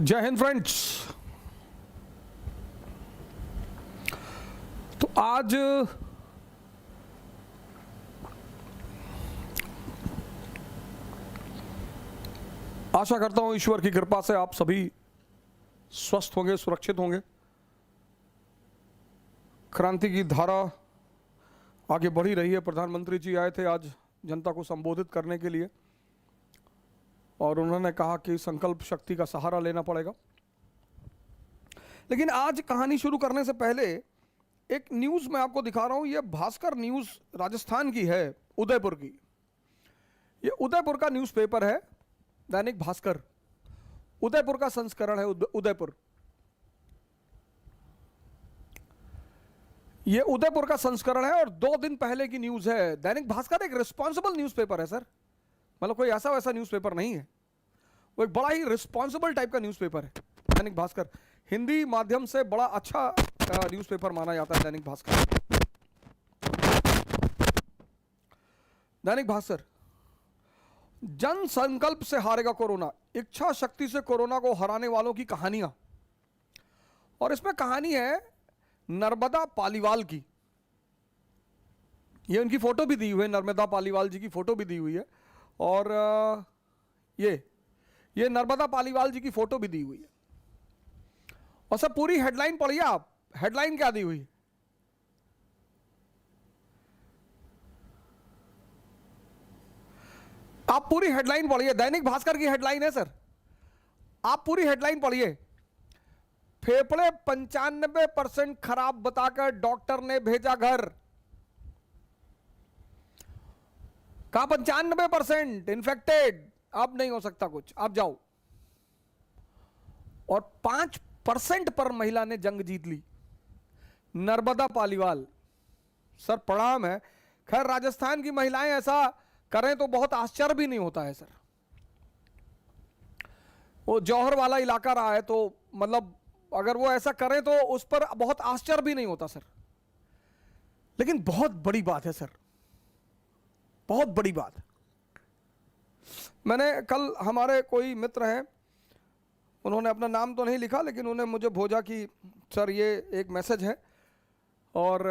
जय हिंद फ्रेंड्स। तो आज आशा करता हूं ईश्वर की कृपा से आप सभी स्वस्थ होंगे, सुरक्षित होंगे। क्रांति की धारा आगे बढ़ी रही है। प्रधानमंत्री जी आए थे आज जनता को संबोधित करने के लिए और उन्होंने कहा कि संकल्प शक्ति का सहारा लेना पड़ेगा। लेकिन आज कहानी शुरू करने से पहले एक न्यूज़ मैं आपको दिखा रहा हूं। ये भास्कर न्यूज़ राजस्थान की है, उदयपुर की। ये उदयपुर का न्यूज़पेपर है, दैनिक भास्कर। उदयपुर का संस्करण है उदयपुर। ये उदयपुर का संस्करण है और 2 दिन पहले की न्यूज़ है। दैनिक भास्कर एक रिस्पॉन्सिबल न्यूज़पेपर है सर, मतलब कोई ऐसा वैसा न्यूज़पेपर नहीं है। वो एक बड़ा ही रिस्पॉन्सिबल टाइप का न्यूज़पेपर है दैनिक भास्कर। हिंदी माध्यम से बड़ा अच्छा न्यूज़पेपर माना जाता है दैनिक भास्कर। दैनिक भास्कर, जन संकल्प से हारेगा कोरोना, इच्छा शक्ति से कोरोना को हराने वालों की कहानियां। और इसमें कहानी है नर्मदा पालीवाल की। ये उनकी फोटो भी दी हुई है, नर्मदा पालीवाल जी की फोटो भी दी हुई है। और ये नर्मदा पालीवाल जी की फोटो भी दी हुई है। और सब पूरी हेडलाइन पढ़िए आप। हेडलाइन क्या दी हुई है? आप पूरी हेडलाइन पढ़िए। दैनिक भास्कर की हेडलाइन है सर, आप पूरी हेडलाइन पढ़िए। फेफड़े 95% खराब बताकर डॉक्टर ने भेजा घर। कहा 95% इन्फेक्टेड, अब नहीं हो सकता कुछ, अब जाओ। और 5% पर महिला ने जंग जीत ली। नर्मदा पालीवाल, सर प्रणाम है। खैर राजस्थान की महिलाएं ऐसा करें तो बहुत आश्चर्य भी नहीं होता है सर। वो जौहर वाला इलाका रहा है तो मतलब अगर वो ऐसा करें तो उस पर बहुत आश्चर्य भी नहीं होता सर। लेकिन बहुत बड़ी बात है सर, बहुत बड़ी बात। मैंने कल, हमारे कोई मित्र हैं, उन्होंने अपना नाम तो नहीं लिखा लेकिन उन्होंने मुझे भेजा कि सर ये एक मैसेज है और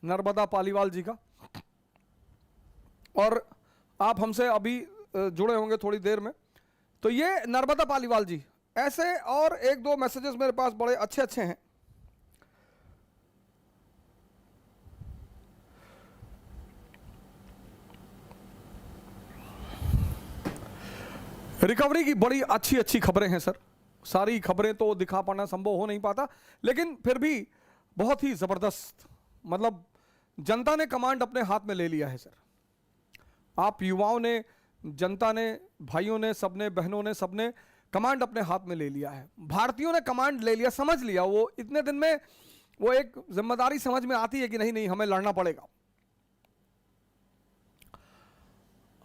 नर्मदा पालीवाल जी का, और आप हमसे अभी जुड़े होंगे थोड़ी देर में। तो ये नर्मदा पालीवाल जी, ऐसे और 1-2 मैसेजेस मेरे पास बड़े अच्छे अच्छे हैं। रिकवरी की बड़ी अच्छी अच्छी खबरें हैं सर। सारी खबरें तो दिखा पाना संभव हो नहीं पाता, लेकिन फिर भी बहुत ही जबरदस्त, मतलब जनता ने कमांड अपने हाथ में ले लिया है सर। आप युवाओं ने, जनता ने, भाइयों ने, सबने, बहनों ने, सबने कमांड अपने हाथ में ले लिया है। भारतीयों ने कमांड ले लिया, समझ लिया। वो इतने दिन में वो एक जिम्मेदारी समझ में आती है कि नहीं नहीं हमें लड़ना पड़ेगा।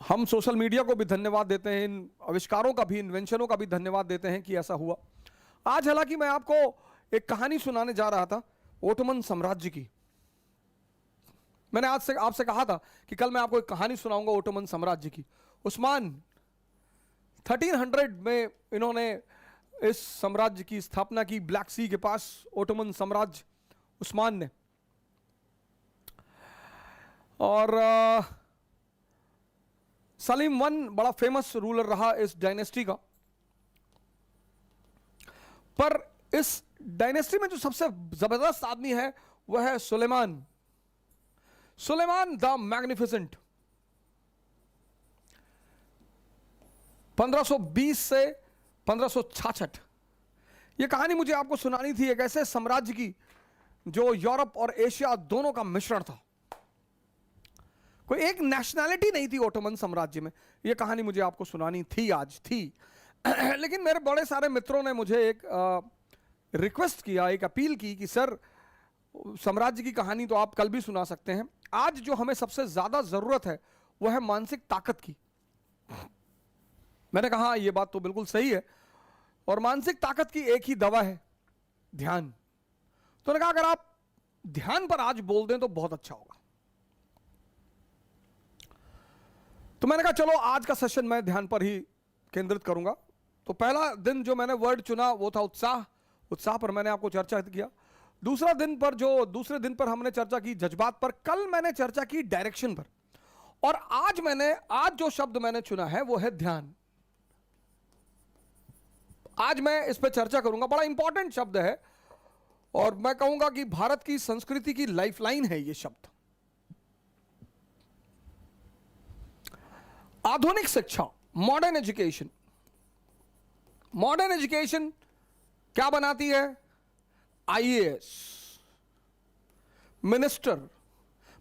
हम सोशल मीडिया को भी धन्यवाद देते हैं, इन आविष्कारों का भी, इन्वेंशनों का भी धन्यवाद देते हैं कि ऐसा हुआ। आज हालांकि मैं आपको एक कहानी सुनाने जा रहा था ओटोमन साम्राज्य की। मैंने आज से आपसे कहा था कि कल मैं आपको एक कहानी सुनाऊंगा ओटोमन साम्राज्य की। उस्मान 1300 में इन्होंने इस साम्राज्य की स्थापना की, ब्लैक सी के पास ओटोमन साम्राज्य उस्मान ने। और सलीम वन बड़ा फेमस रूलर रहा इस डायनेस्टी का। पर इस डायनेस्टी में जो सबसे जबरदस्त आदमी है वह है सुलेमान, सुलेमान द मैग्निफिसेंट। 1520 से 1566 यह कहानी मुझे आपको सुनानी थी, एक ऐसे साम्राज्य की जो यूरोप और एशिया दोनों का मिश्रण था। कोई एक नेशनैलिटी नहीं थी ओटोमन साम्राज्य में। यह कहानी मुझे आपको सुनानी थी, आज थी। लेकिन मेरे बड़े सारे मित्रों ने मुझे एक रिक्वेस्ट किया, एक अपील की कि सर साम्राज्य की कहानी तो आप कल भी सुना सकते हैं, आज जो हमें सबसे ज्यादा जरूरत है वह है मानसिक ताकत की। मैंने कहा यह बात तो बिल्कुल सही है, और मानसिक ताकत की एक ही दवा है, ध्यान। तो मैंने कहा अगर आप ध्यान पर आज बोल दें तो बहुत अच्छा होगा। तो मैंने कहा चलो आज का सेशन मैं ध्यान पर ही केंद्रित करूंगा। तो पहला दिन जो मैंने वर्ड चुना वो था उत्साह। उत्साह पर मैंने आपको चर्चा किया। दूसरे दिन पर हमने चर्चा की जज्बात पर। कल मैंने चर्चा की डायरेक्शन पर। और आज जो शब्द मैंने चुना है वो है ध्यान। आज मैं इस पर चर्चा करूंगा। बड़ा इंपॉर्टेंट शब्द है और मैं कहूंगा कि भारत की संस्कृति की लाइफलाइन है ये शब्द। आधुनिक शिक्षा, मॉडर्न एजुकेशन। मॉडर्न एजुकेशन क्या बनाती है? IAS, minister,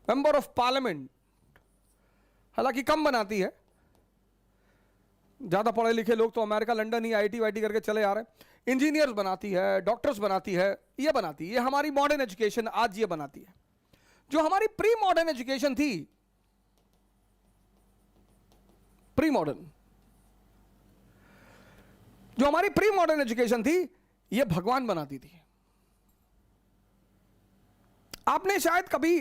member of parliament. हालांकि कम बनाती है, ज्यादा पढ़े लिखे लोग तो अमेरिका, लंदन ही आईटी वाईटी करके चले आ रहे हैं। इंजीनियर्स बनाती है, डॉक्टर्स बनाती है, ये बनाती है। ये हमारी मॉडर्न एजुकेशन आज ये बनाती है। जो हमारी प्री मॉडर्न एजुकेशन थी, प्री मॉडर्न जो हमारी प्री मॉडर्न एजुकेशन थी, ये भगवान बनाती थी। आपने शायद कभी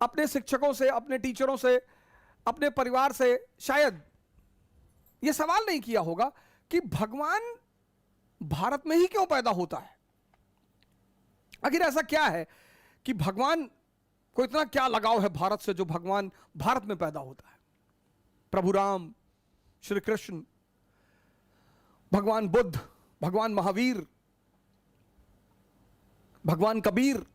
अपने शिक्षकों से, अपने टीचरों से, अपने परिवार से शायद यह सवाल नहीं किया होगा कि भगवान भारत में ही क्यों पैदा होता है। आखिर ऐसा क्या है कि भगवान को इतना क्या लगाव है भारत से जो भगवान भारत में पैदा होता है। प्रभु राम, श्री कृष्ण, भगवान बुद्ध, भगवान महावीर, भगवान कबीर,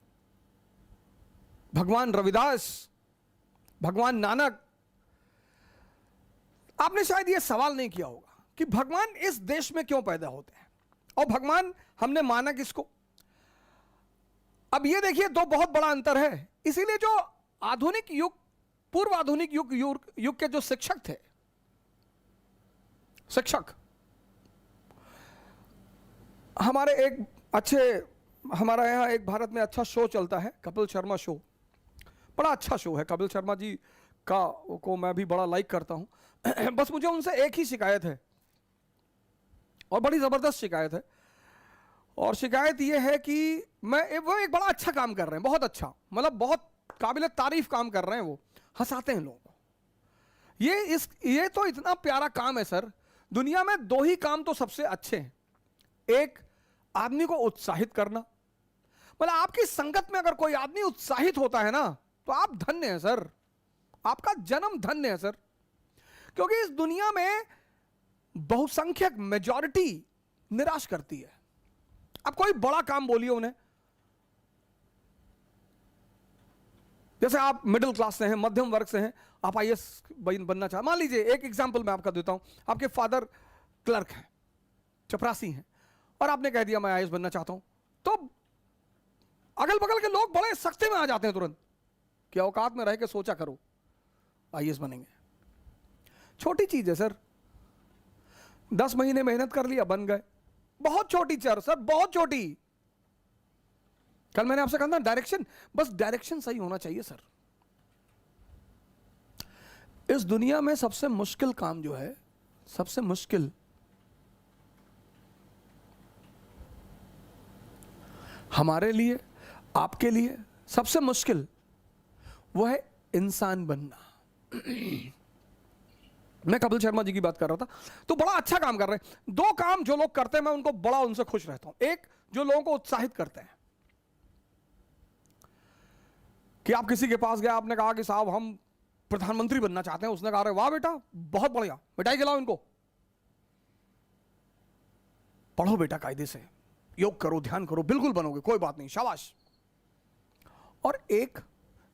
भगवान रविदास, भगवान नानक। आपने शायद यह सवाल नहीं किया होगा कि भगवान इस देश में क्यों पैदा होते हैं और भगवान हमने माना किसको। अब यह देखिए, दो बहुत बड़ा अंतर है। इसीलिए जो आधुनिक युग, पूर्व आधुनिक युग के जो शिक्षक थे, हमारा यहाँ एक भारत में अच्छा शो चलता है, कपिल शर्मा शो। बड़ा अच्छा शो है। कपिल शर्मा जी को मैं भी बड़ा लाइक करता हूं। बस मुझे उनसे एक ही शिकायत है और बड़ी जबरदस्त शिकायत है। और शिकायत यह है कि वो एक बड़ा अच्छा काम कर रहे हैं, बहुत अच्छा, मतलब बहुत काबिल तारीफ काम कर रहे हैं। वो हंसाते हैं लोगों को। ये तो इतना प्यारा काम है सर। दुनिया में दो ही काम तो सबसे अच्छे हैं। एक, आदमी को उत्साहित करना। मतलब आपकी संगत में अगर कोई आदमी उत्साहित होता है ना, तो आप धन्य हैं सर, आपका जन्म धन्य है सर। क्योंकि इस दुनिया में बहुसंख्यक मेजॉरिटी निराश करती है। आप कोई बड़ा काम बोलिए उन्हें, जैसे आप मिडिल क्लास से हैं, मध्यम वर्ग से हैं, आप आईएएस बनना चाहते। मान लीजिए एक एग्जांपल मैं आपका देता हूं। आपके फादर क्लर्क हैं, चपरासी हैं, और आपने कह दिया मैं आईएएस बनना चाहता हूं, तो अगल बगल के लोग बड़े सख्ते में आ जाते हैं तुरंत कि औकात में रह के सोचा करो, आईएएस बनेंगे। छोटी चीज है सर, 10 महीने मेहनत कर लिया, बन गए। बहुत छोटी चर सर, बहुत छोटी। कल मैंने आपसे कहा था डायरेक्शन, बस डायरेक्शन सही होना चाहिए सर। इस दुनिया में सबसे मुश्किल काम जो है, सबसे मुश्किल, हमारे लिए, आपके लिए सबसे मुश्किल, वो है इंसान बनना। मैं कपिल शर्मा जी की बात कर रहा था, तो बड़ा अच्छा काम कर रहे हैं। दो काम जो लोग करते हैं, मैं उनको बड़ा, उनसे खुश रहता हूं। एक, जो लोगों को उत्साहित करते हैं कि आप किसी के पास गए, आपने कहा कि साहब हम प्रधानमंत्री बनना चाहते हैं, उसने कहा अरे वाह बेटा, बहुत बढ़िया, मिठाई खिलाओ इनको, पढ़ो बेटा कायदे से, योग करो, ध्यान करो, बिल्कुल बनोगे, कोई बात नहीं, शाबाश। और एक,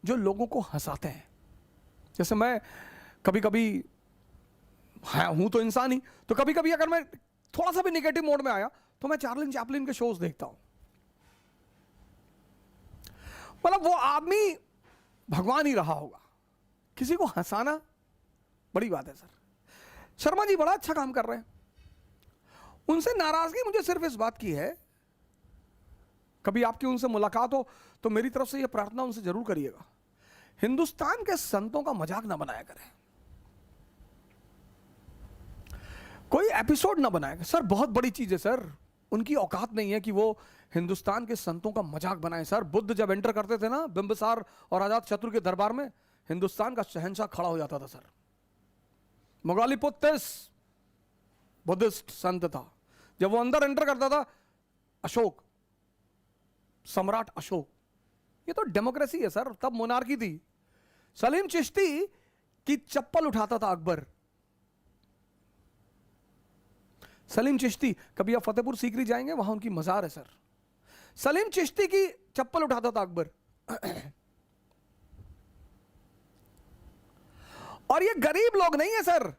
जो लोगों को हंसाते हैं। जैसे मैं कभी कभी, हाँ हूं तो इंसान ही, तो कभी कभी अगर मैं थोड़ा सा भी निगेटिव मोड में आया तो मैं चार्ली चैपलिन के शोज देखता हूं। मतलब वो आदमी भगवान ही रहा होगा। किसी को हंसाना बड़ी बात है सर। शर्मा जी बड़ा अच्छा काम कर रहे हैं। उनसे नाराजगी मुझे सिर्फ इस बात की है, कभी आपकी उनसे मुलाकात हो तो मेरी तरफ से यह प्रार्थना उनसे जरूर करिएगा, हिंदुस्तान के संतों का मजाक ना बनाया करें, कोई एपिसोड ना बनाएगा सर। बहुत बड़ी चीज है सर, उनकी औकात नहीं है कि वो हिंदुस्तान के संतों का मजाक बनाए सर। बुद्ध जब एंटर करते थे ना बिंबिसार और अजात शत्रु के दरबार में, हिंदुस्तान का शहंशाह खड़ा हो जाता था सर। मोगालीपुत्तिस बुद्धिस्ट संत था, जब वो अंदर एंटर करता था, अशोक, सम्राट अशोक। ये तो डेमोक्रेसी है सर, तब मोनार्की थी। सलीम चिश्ती की चप्पल उठाता था अकबर। सलीम चिश्ती, कभी आप फतेहपुर सीकरी जाएंगे, वहां उनकी मजार है सर। सलीम चिश्ती की चप्पल उठाता था अकबर। और ये गरीब लोग नहीं है सर,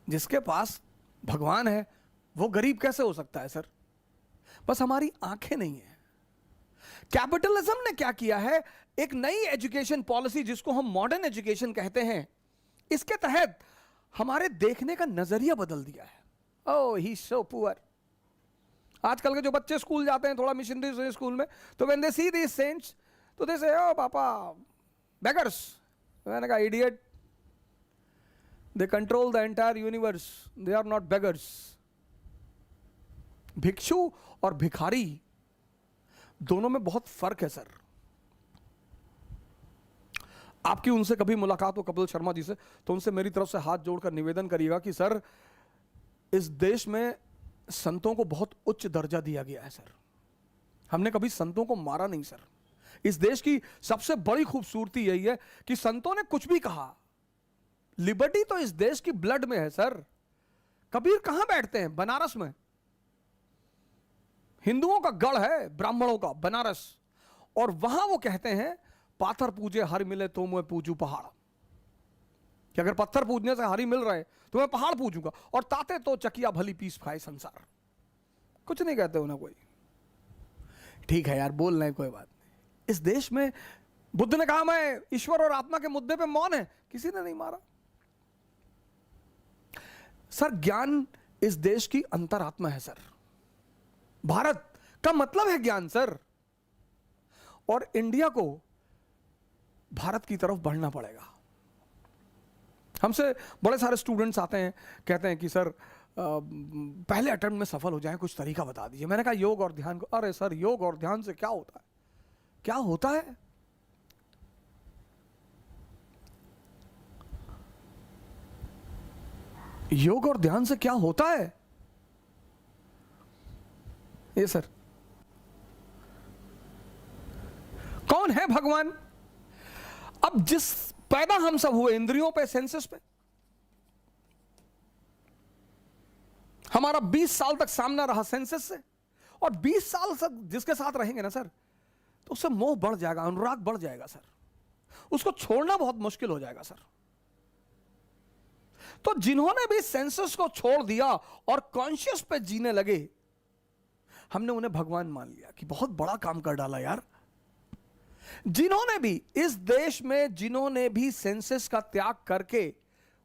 जिसके पास भगवान है वो गरीब कैसे हो सकता है सर? बस हमारी आंखें नहीं है। कैपिटलिज्म ने क्या किया है, एक नई एजुकेशन पॉलिसी जिसको हम मॉडर्न एजुकेशन कहते हैं, इसके तहत हमारे देखने का नजरिया बदल दिया है। ओह ही सो पुअर। आजकल के जो बच्चे स्कूल जाते हैं थोड़ा मिशनरी स्कूल में, तो when they C these cents तो दे से ओ पापा बेगर्स। मैंने कहा idiot, they control the entire universe, they are not beggars. भिक्षु और भिखारी दोनों में बहुत फर्क है सर। आपकी उनसे कभी मुलाकात हो कपिल शर्मा जी से, तो उनसे मेरी तरफ से हाथ जोड़कर निवेदन करिएगा कि सर इस देश में संतों को बहुत उच्च दर्जा दिया गया है सर। हमने कभी संतों को मारा नहीं सर। इस देश की सबसे बड़ी खूबसूरती यही है कि संतों ने कुछ भी कहा, लिबर्टी तो इस देश की ब्लड में है सर। कबीर कहां बैठते हैं? बनारस में। हिंदुओं का गढ़ है, ब्राह्मणों का, बनारस। और वहां वो कहते हैं पाथर पूजे हर मिले तो मैं पूजू पहाड़। कि अगर पत्थर पूजने से हरी मिल रहे तो मैं पहाड़ पूजूंगा, और ताते तो चकिया भली पीस खाए संसार। कुछ नहीं कहते उन्हें कोई। ठीक है यार, बोल रहे कोई बात नहीं। इस देश में बुद्ध ने कहा मैं ईश्वर और आत्मा के मुद्दे पे मौन है, किसी ने नहीं मारा सर। ज्ञान इस देश की अंतरात्मा है सर। भारत का मतलब है ज्ञान सर। और इंडिया को भारत की तरफ बढ़ना पड़ेगा। हमसे बड़े सारे स्टूडेंट्स आते हैं, कहते हैं कि सर पहले अटेम्प्ट में सफल हो जाए, कुछ तरीका बता दीजिए। मैंने कहा योग और ध्यान को। अरे सर योग और ध्यान से क्या होता है? क्या होता है? योग और ध्यान से क्या होता है? ये सर कौन है भगवान? अब जिस पैदा हम सब हुए इंद्रियों पे, सेंसेस पे, हमारा 20 साल तक सामना रहा सेंसेस से, और 20 साल तक जिसके साथ रहेंगे ना सर, तो उससे मोह बढ़ जाएगा, अनुराग बढ़ जाएगा सर। उसको छोड़ना बहुत मुश्किल हो जाएगा सर। तो जिन्होंने भी सेंसेस को छोड़ दिया और कॉन्शियस पे जीने लगे, हमने उन्हें भगवान मान लिया कि बहुत बड़ा काम कर डाला यार। जिन्होंने भी इस देश में, जिन्होंने भी सेंसेस का त्याग करके,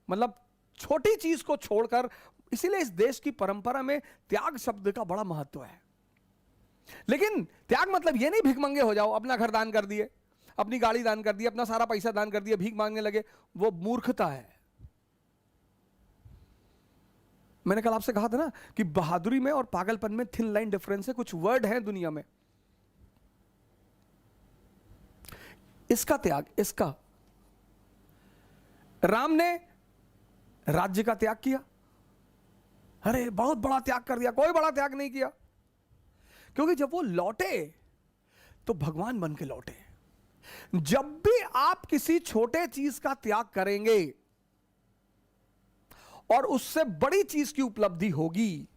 मतलब छोटी चीज को छोड़कर, इसीलिए इस देश की परंपरा में त्याग शब्द का बड़ा महत्व है। लेकिन त्याग मतलब यह नहीं भिखमंगे हो जाओ, अपना घर दान कर दिए, अपनी गाड़ी दान कर दी, अपना सारा पैसा दान कर दिया, भीख मांगने लगे, वो मूर्खता है। मैंने कल आपसे कहा था ना कि बहादुरी में और पागलपन में थिन लाइन डिफरेंस है। कुछ वर्ड हैं दुनिया में, इसका त्याग, इसका। राम ने राज्य का त्याग किया, अरे बहुत बड़ा त्याग कर दिया। कोई बड़ा त्याग नहीं किया, क्योंकि जब वो लौटे तो भगवान बन के लौटे। जब भी आप किसी छोटे चीज का त्याग करेंगे और उससे बड़ी चीज की उपलब्धि होगी,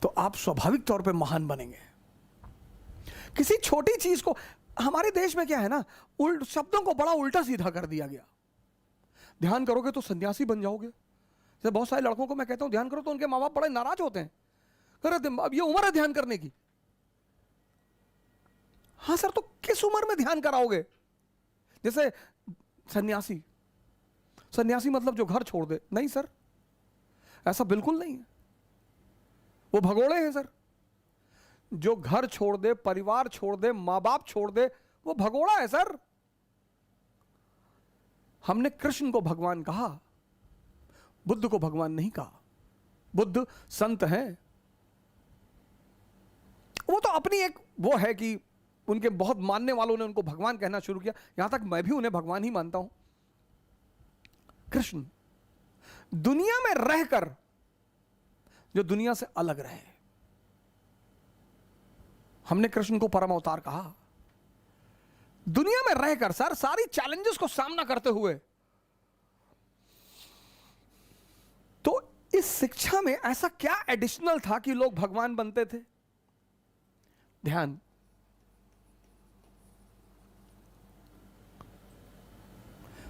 तो आप स्वाभाविक तौर पे महान बनेंगे। किसी छोटी चीज को, हमारे देश में क्या है ना, शब्दों को बड़ा उल्टा सीधा कर दिया गया। ध्यान करोगे तो सन्यासी बन जाओगे। जैसे बहुत सारे लड़कों को मैं कहता हूं ध्यान करो, तो उनके माँ बाप बड़े नाराज होते हैं, कर अब ये उम्र है ध्यान करने की। हाँ सर, तो किस उम्र में ध्यान कराओगे? जैसे सन्यासी, सन्यासी मतलब जो घर छोड़ दे, नहीं सर, ऐसा बिल्कुल नहीं है। वो भगोड़े हैं सर। जो घर छोड़ दे, परिवार छोड़ दे, मां बाप छोड़ दे, वो भगोड़ा है सर। हमने कृष्ण को भगवान कहा, बुद्ध को भगवान नहीं कहा। बुद्ध संत हैं, वो तो अपनी एक वो है कि उनके बहुत मानने वालों ने उनको भगवान कहना शुरू किया। यहां तक मैं भी उन्हें भगवान ही मानता हूं। कृष्ण दुनिया में रहकर जो दुनिया से अलग रहे। हमने कृष्ण को परम अवतार कहा। दुनिया में रहकर सर सारी चैलेंजेस को सामना करते हुए, तो इस शिक्षा में ऐसा क्या एडिशनल था कि लोग भगवान बनते थे? ध्यान।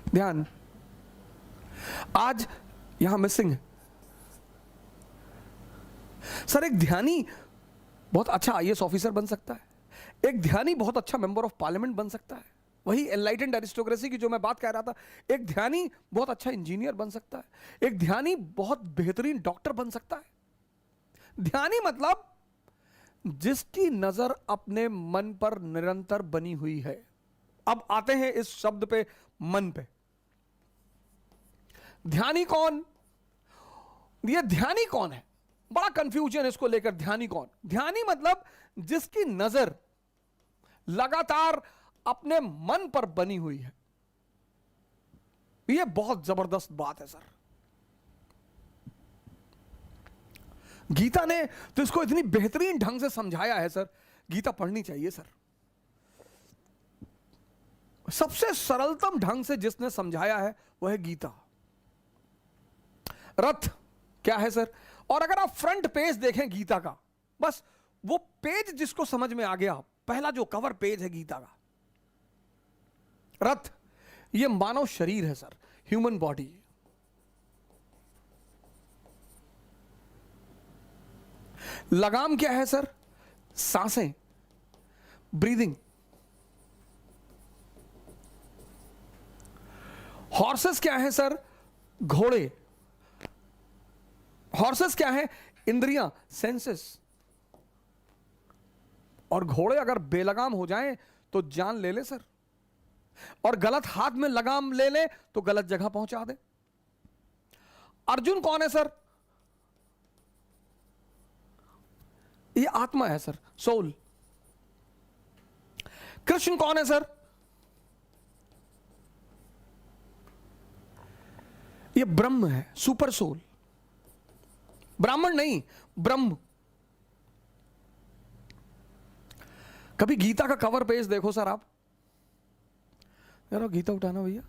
ध्यान। आज यहां मिसिंग है सर। एक ध्यानी बहुत अच्छा आईएएस ऑफिसर बन सकता है, एक ध्यानी बहुत अच्छा मेंबर ऑफ पार्लियामेंट बन सकता है, वही एनलाइटेंड एरिस्टोक्रेसी की जो मैं बात कह रहा था। एक ध्यानी बहुत अच्छा इंजीनियर बन सकता है, एक ध्यानी बहुत बेहतरीन डॉक्टर बन सकता है। ध्यानी मतलब जिसकी नजर अपने मन पर निरंतर बनी हुई है। अब आते हैं इस शब्द पे, मन पे। ध्यानी कौन? ये ध्यानी कौन है? बड़ा कंफ्यूजन इसको लेकर। ध्यानी कौन? ध्यानी मतलब जिसकी नजर लगातार अपने मन पर बनी हुई है। यह बहुत जबरदस्त बात है सर। गीता ने तो इसको इतनी बेहतरीन ढंग से समझाया है सर। गीता पढ़नी चाहिए सर। सबसे सरलतम ढंग से जिसने समझाया है वह है गीता। रथ क्या है सर? और अगर आप फ्रंट पेज देखें गीता का, बस वो पेज जिसको समझ में आ गया, पहला जो कवर पेज है गीता का, रथ, ये मानव शरीर है सर, ह्यूमन बॉडी। लगाम क्या है सर? सांसें, ब्रीदिंग। हॉर्सेस क्या है सर? घोड़े। हॉर्सेस क्या है? इंद्रियां, सेंसेस। और घोड़े अगर बेलगाम हो जाएं तो जान ले ले सर, और गलत हाथ में लगाम ले ले तो गलत जगह पहुंचा दे। अर्जुन कौन है सर? ये आत्मा है सर, सोल। कृष्ण कौन है सर? ये ब्रह्म है, सुपर सोल। ब्राह्मण नहीं, ब्रह्म। कभी गीता का कवर पेज देखो सर आप। यार गीता उठाना भैया,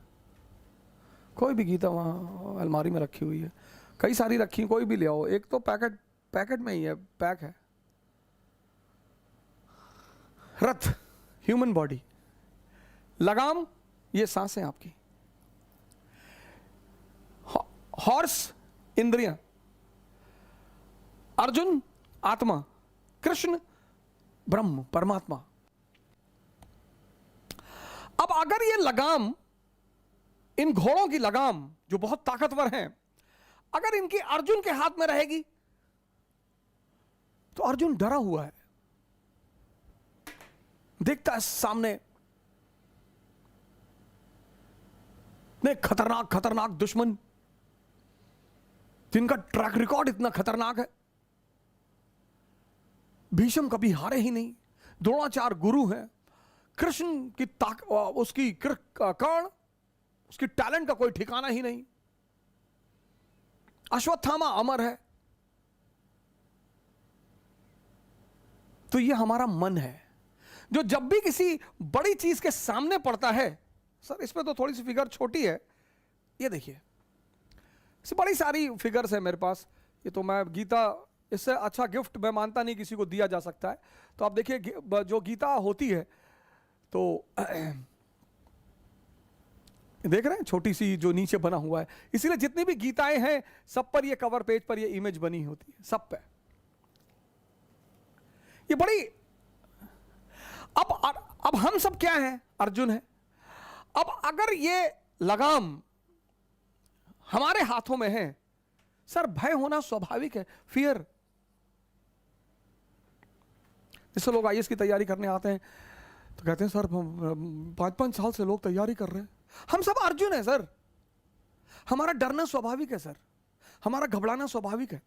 कोई भी गीता वहां अलमारी में रखी हुई है, कई सारी रखी, कोई भी ले आओ। एक तो पैकेट में ही है, पैक है। रथ, ह्यूमन बॉडी। लगाम, ये सांसें आपकी। हॉर्स, इंद्रियां। अर्जुन, आत्मा। कृष्ण, ब्रह्म, परमात्मा। अब अगर ये लगाम, इन घोड़ों की लगाम जो बहुत ताकतवर हैं, अगर इनकी अर्जुन के हाथ में रहेगी तो अर्जुन डरा हुआ है, देखता है सामने ने खतरनाक खतरनाक दुश्मन, जिनका ट्रैक रिकॉर्ड इतना खतरनाक है। भीष्म कभी हारे ही नहीं, द्रोणाचार्य गुरु हैं, कृष्ण की उसकी कर्ण, उसकी टैलेंट का कोई ठिकाना ही नहीं, अश्वत्थामा अमर है। तो ये हमारा मन है जो जब भी किसी बड़ी चीज के सामने पड़ता है, सर इसमें तो थोड़ी सी फिगर छोटी है, ये देखिए, बड़ी सारी फिगर्स है मेरे पास। ये तो मैं गीता, इससे अच्छा गिफ्ट मैं मानता नहीं किसी को दिया जा सकता है। तो आप देखिए जो गीता होती है तो देख रहे हैं, छोटी सी जो नीचे बना हुआ है, इसीलिए जितनी भी गीताएं हैं सब पर ये कवर पेज पर ये इमेज बनी होती है, सब पे। ये बड़ी, अब हम सब क्या हैं? अर्जुन है। अब अगर ये लगाम हमारे हाथों में है सर, भय होना स्वाभाविक है, फियर। जैसे लोग आईएएस की तैयारी करने आते हैं तो कहते हैं सर 5-5 साल से लोग तैयारी कर रहे हैं। हम सब अर्जुन है सर, हमारा डरना स्वाभाविक है सर, हमारा घबराना स्वाभाविक है।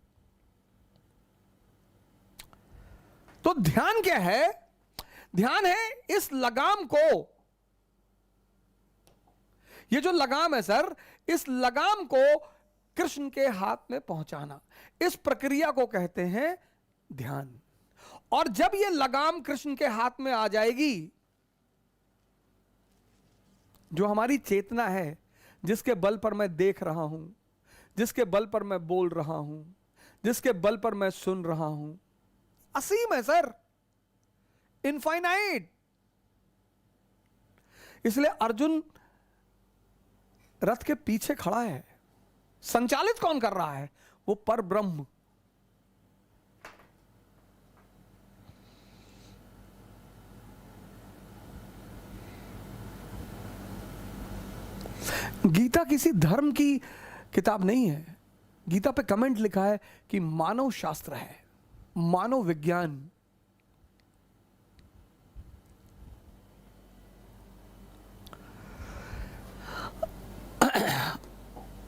तो ध्यान क्या है? ध्यान है इस लगाम को, ये जो लगाम है सर, इस लगाम को कृष्ण के हाथ में पहुंचाना, इस प्रक्रिया को कहते हैं ध्यान। और जब ये लगाम कृष्ण के हाथ में आ जाएगी, जो हमारी चेतना है, जिसके बल पर मैं देख रहा हूं, जिसके बल पर मैं बोल रहा हूं, जिसके बल पर मैं सुन रहा हूं, असीम है सर, इनफाइनाइट। इसलिए अर्जुन रथ के पीछे खड़ा है। संचालित कौन कर रहा है? वो पर ब्रह्म। गीता किसी धर्म की किताब नहीं है। गीता पे कमेंट लिखा है कि मानव शास्त्र है, मानव विज्ञान।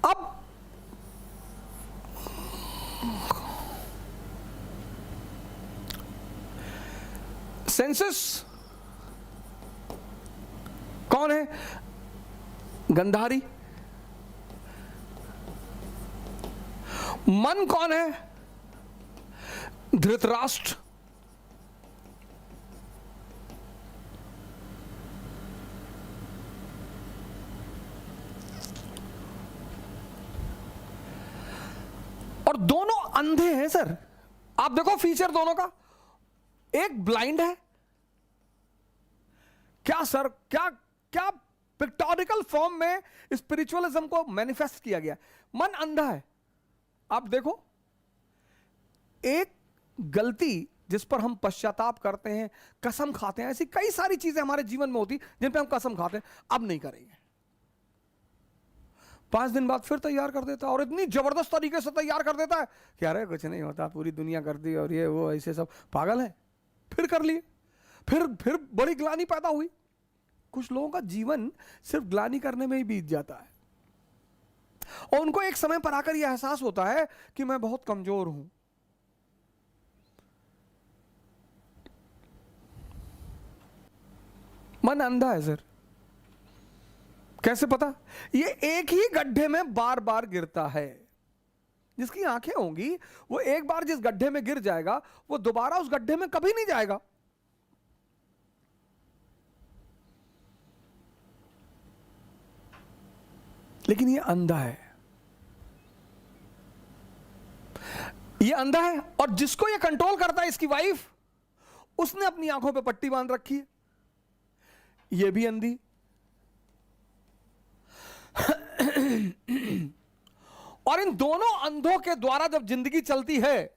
अब सेंसस कौन है? गंधारी। मन कौन है? धृतराष्ट्र। और दोनों अंधे हैं सर। आप देखो फीचर दोनों का, एक ब्लाइंड है। क्या सर, क्या क्या पिक्टोरिकल फॉर्म में स्पिरिचुअलिज्म को मैनिफेस्ट किया गया। मन अंधा है। आप देखो, एक गलती जिस पर हम पश्चाताप करते हैं, कसम खाते हैं, ऐसी कई सारी चीजें हमारे जीवन में होती जिन पे हम कसम खाते हैं अब नहीं करेंगे, 5 दिन बाद फिर तैयार कर देता है, और इतनी जबरदस्त तरीके से तैयार कर देता है कि अरे कुछ नहीं होता, पूरी दुनिया करती और ये वो, ऐसे सब पागल है। फिर कर लिए, फिर बड़ी ग्लानि पैदा हुई। कुछ लोगों का जीवन सिर्फ ग्लानि करने में ही बीत जाता है, और उनको एक समय पर आकर यह एहसास होता है कि मैं बहुत कमजोर हूं। मन अंधा है सर। कैसे पता? ये एक ही गड्ढे में बार बार गिरता है। जिसकी आंखें होंगी वो एक बार जिस गड्ढे में गिर जाएगा, वो दोबारा उस गड्ढे में कभी नहीं जाएगा। लेकिन ये अंधा है, ये अंधा है। और जिसको ये कंट्रोल करता है, इसकी वाइफ, उसने अपनी आंखों पे पट्टी बांध रखी है, ये भी अंधी। और इन दोनों अंधों के द्वारा जब जिंदगी चलती है,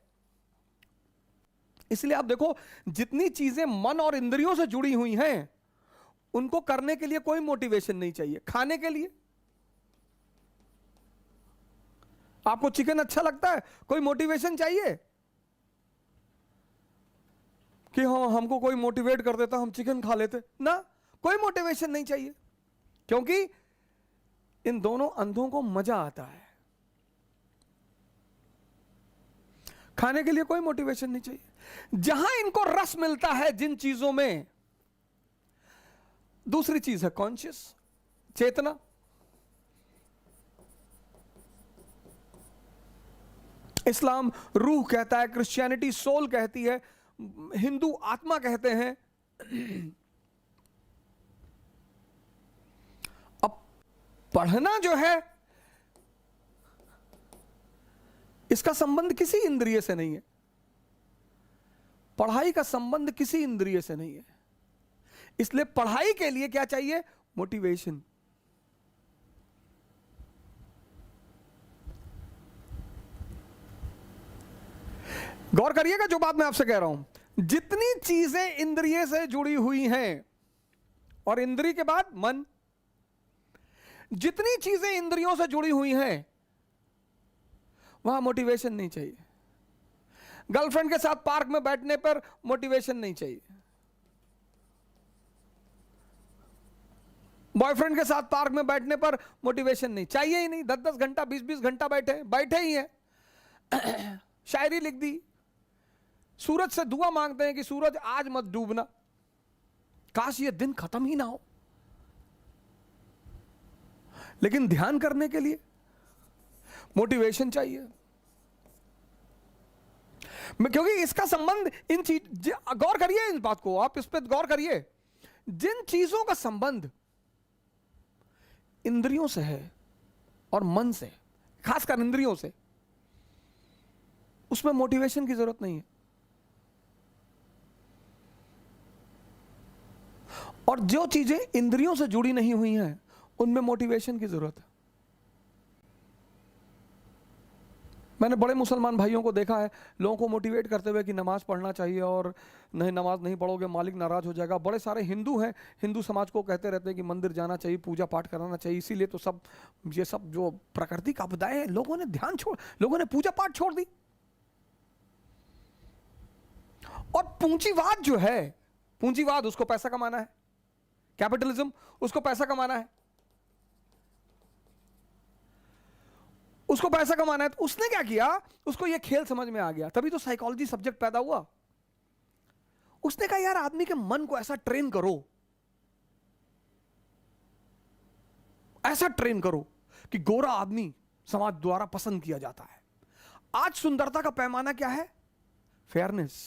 इसलिए आप देखो, जितनी चीजें मन और इंद्रियों से जुड़ी हुई हैं, उनको करने के लिए कोई मोटिवेशन नहीं चाहिए। खाने के लिए आपको चिकन अच्छा लगता है, कोई मोटिवेशन चाहिए कि हाँ हमको कोई मोटिवेट कर देता हम चिकन खा लेते ना? कोई मोटिवेशन नहीं चाहिए, क्योंकि इन दोनों अंधों को मजा आता है। खाने के लिए कोई मोटिवेशन नहीं चाहिए। जहां इनको रस मिलता है जिन चीजों में, दूसरी चीज है कॉन्शियस, चेतना। इस्लाम रूह कहता है, क्रिश्चियनिटी सोल कहती है, हिंदू आत्मा कहते हैं। अब पढ़ना जो है, इसका संबंध किसी इंद्रिय से नहीं है। पढ़ाई का संबंध किसी इंद्रिय से नहीं है। इसलिए पढ़ाई के लिए क्या चाहिए? मोटिवेशन। गौर करिएगा जो बात मैं आपसे कह रहा हूं। जितनी चीजें इंद्रिय से जुड़ी हुई हैं, और इंद्रिय के बाद मन, जितनी चीजें इंद्रियों से जुड़ी हुई हैं, वहां मोटिवेशन नहीं चाहिए। गर्लफ्रेंड के साथ पार्क में बैठने पर मोटिवेशन नहीं चाहिए। बॉयफ्रेंड के साथ पार्क में बैठने पर मोटिवेशन नहीं चाहिए ही नहीं। 10-10 घंटा 20-20 घंटा बैठे ही हैं। शायरी लिख दी, सूरज से दुआ मांगते हैं कि सूरज आज मत डूबना, काश ये दिन खत्म ही ना हो। लेकिन ध्यान करने के लिए मोटिवेशन चाहिए। क्योंकि इसका संबंध इन चीज, गौर करिए इस बात को, आप इस पर गौर करिए, जिन चीजों का संबंध इंद्रियों से है और मन से, खासकर इंद्रियों से, उसमें मोटिवेशन की जरूरत नहीं है। और जो चीजें इंद्रियों से जुड़ी नहीं हुई हैं उनमें मोटिवेशन की जरूरत है। मैंने बड़े मुसलमान भाइयों को देखा है लोगों को मोटिवेट करते हुए कि नमाज पढ़ना चाहिए और नहीं, नमाज नहीं पढ़ोगे मालिक नाराज हो जाएगा। बड़े सारे हिंदू हैं, हिंदू समाज को कहते रहते हैं कि मंदिर जाना चाहिए, पूजा पाठ कराना चाहिए। इसीलिए तो सब ये सब जो प्राकृतिक आपदाएं हैं, लोगों ने ध्यान छोड़, लोगों ने पूजा पाठ छोड़ दी। और पूंजीवाद जो है, पूंजीवाद, उसको पैसा कमाना है, कैपिटलिज्म, उसको पैसा कमाना है, उसको पैसा कमाना है। तो उसने क्या किया, उसको ये खेल समझ में आ गया, तभी तो साइकोलॉजी सब्जेक्ट पैदा हुआ। उसने कहा यार आदमी के मन को ऐसा ट्रेन करो, ऐसा ट्रेन करो कि गोरा आदमी समाज द्वारा पसंद किया जाता है। आज सुंदरता का पैमाना क्या है? फेयरनेस।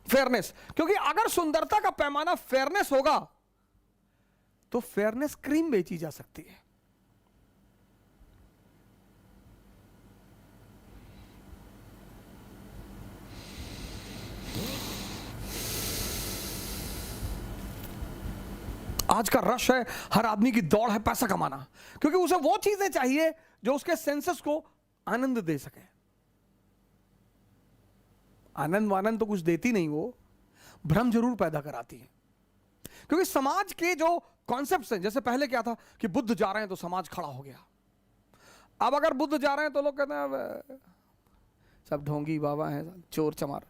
फेयरनेस, क्योंकि अगर सुंदरता का पैमाना फेयरनेस होगा तो फेयरनेस क्रीम बेची जा सकती है। आज का रश है, हर आदमी की दौड़ है पैसा कमाना, क्योंकि उसे वो चीजें चाहिए जो उसके सेंसेस को आनंद दे सके। आनंद तो कुछ देती नहीं, वो भ्रम जरूर पैदा कराती है। क्योंकि समाज के जो कॉन्सेप्ट्स हैं, जैसे पहले क्या था कि बुद्ध जा रहे हैं तो समाज खड़ा हो गया। अब अगर बुद्ध जा रहे हैं तो लोग कहते हैं सब ढोंगी बाबा हैं, चोर चमार।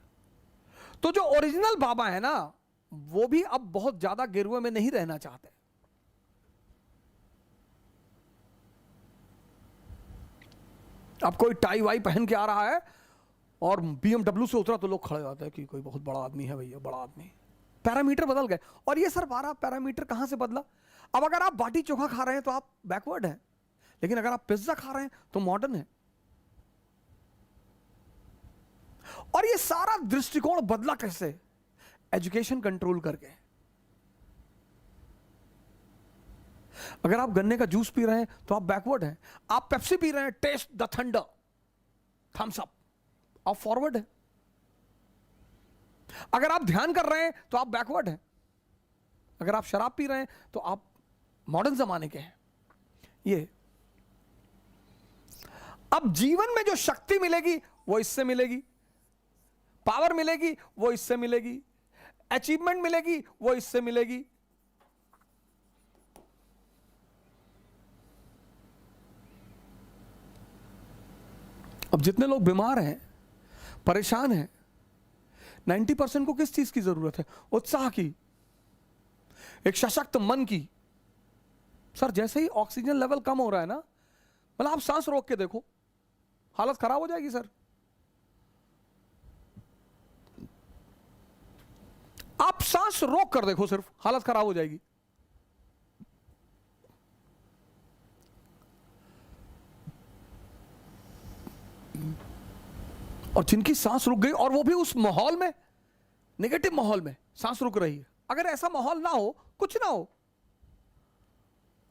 तो जो ओरिजिनल बाबा है ना, वो भी अब बहुत ज्यादा गिरवे में नहीं रहना चाहते। अब कोई टाई वाई पहन के आ रहा है और BMW से उतरा तो लोग खड़े होते हैं कि कोई बहुत बड़ा आदमी है भैया, बड़ा आदमी। पैरामीटर बदल गए। और ये सर बारह पैरामीटर कहां से बदला? अब अगर आप बाटी चोखा खा रहे हैं तो आप बैकवर्ड हैं, लेकिन अगर आप पिज्जा खा रहे हैं तो मॉडर्न है। और ये सारा दृष्टिकोण बदला कैसे? एजुकेशन कंट्रोल करके। अगर आप गन्ने का जूस पी रहे हैं तो आप बैकवर्ड हैं। आप पेप्सी पी रहे हैं, taste the thunder, Thums Up, आप फॉरवर्ड है। अगर आप ध्यान कर रहे हैं तो आप बैकवर्ड हैं। अगर आप शराब पी रहे हैं तो आप मॉडर्न जमाने के हैं। ये अब जीवन में जो शक्ति मिलेगी वो इससे मिलेगी, पावर मिलेगी वो इससे मिलेगी, अचीवमेंट मिलेगी वो इससे मिलेगी। अब जितने लोग बीमार हैं, परेशान हैं, 90% को किस चीज की जरूरत है? उत्साह की, एक सशक्त मन की। सर जैसे ही ऑक्सीजन लेवल कम हो रहा है ना, मतलब आप सांस रोक के देखो, हालत खराब हो जाएगी सर। आप सांस रोक कर देखो, सिर्फ हालत खराब हो जाएगी। और जिनकी सांस रुक गई, और वो भी उस माहौल में, नेगेटिव माहौल में सांस रुक रही है। अगर ऐसा माहौल ना हो, कुछ ना हो,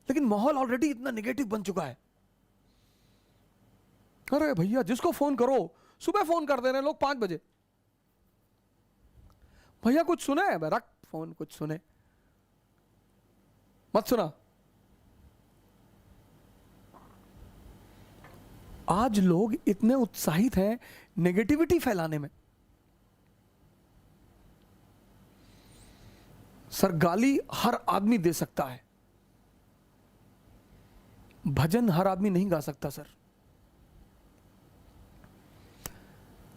लेकिन माहौल ऑलरेडी इतना नेगेटिव बन चुका है। अरे भैया जिसको फोन करो, सुबह फोन कर दे रहे हैं लोग 5 बजे, भैया कुछ सुने? रख फोन, कुछ सुने मत सुना। आज लोग इतने उत्साहित हैं नेगेटिविटी फैलाने में। सर गाली हर आदमी दे सकता है, भजन हर आदमी नहीं गा सकता सर।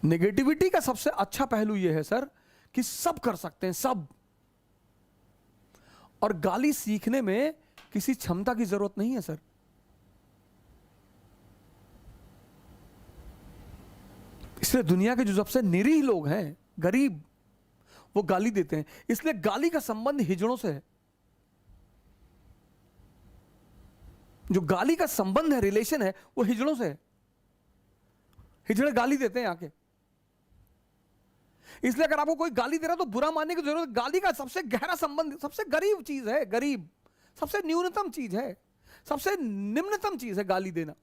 नेगेटिविटी का सबसे अच्छा पहलू यह है सर कि सब कर सकते हैं, सब। और गाली सीखने में किसी क्षमता की जरूरत नहीं है सर। इसलिए दुनिया के जो सबसे निरीह लोग हैं, गरीब, वो गाली देते हैं। इसलिए गाली का संबंध हिजड़ों से है। जो गाली का संबंध है, रिलेशन है, वो हिजड़ों से है। हिजड़े गाली देते हैं आके। इसलिए अगर आपको कोई गाली दे रहा है तो बुरा मानने की जरूरत। गाली का सबसे गहरा संबंध, सबसे गरीब चीज है, गरीब सबसे न्यूनतम चीज है, सबसे निम्नतम चीज है गाली देना।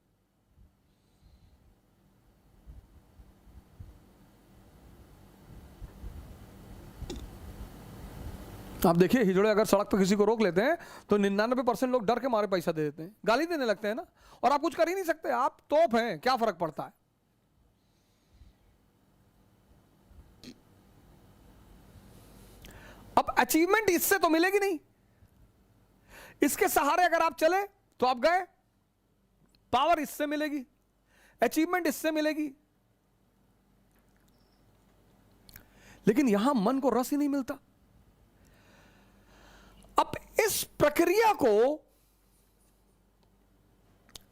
आप देखिए, हिजड़े अगर सड़क पर किसी को रोक लेते हैं तो 99% लोग डर के मारे पैसा दे देते हैं, गाली देने लगते हैं ना। और आप कुछ कर ही नहीं सकते, आप तोप हैं, क्या फर्क पड़ता है। अब अचीवमेंट इससे तो मिलेगी नहीं, इसके सहारे अगर आप चले तो आप गए। पावर इससे मिलेगी, अचीवमेंट इससे मिलेगी, लेकिन यहां मन को रस ही नहीं मिलता। अब इस प्रक्रिया को,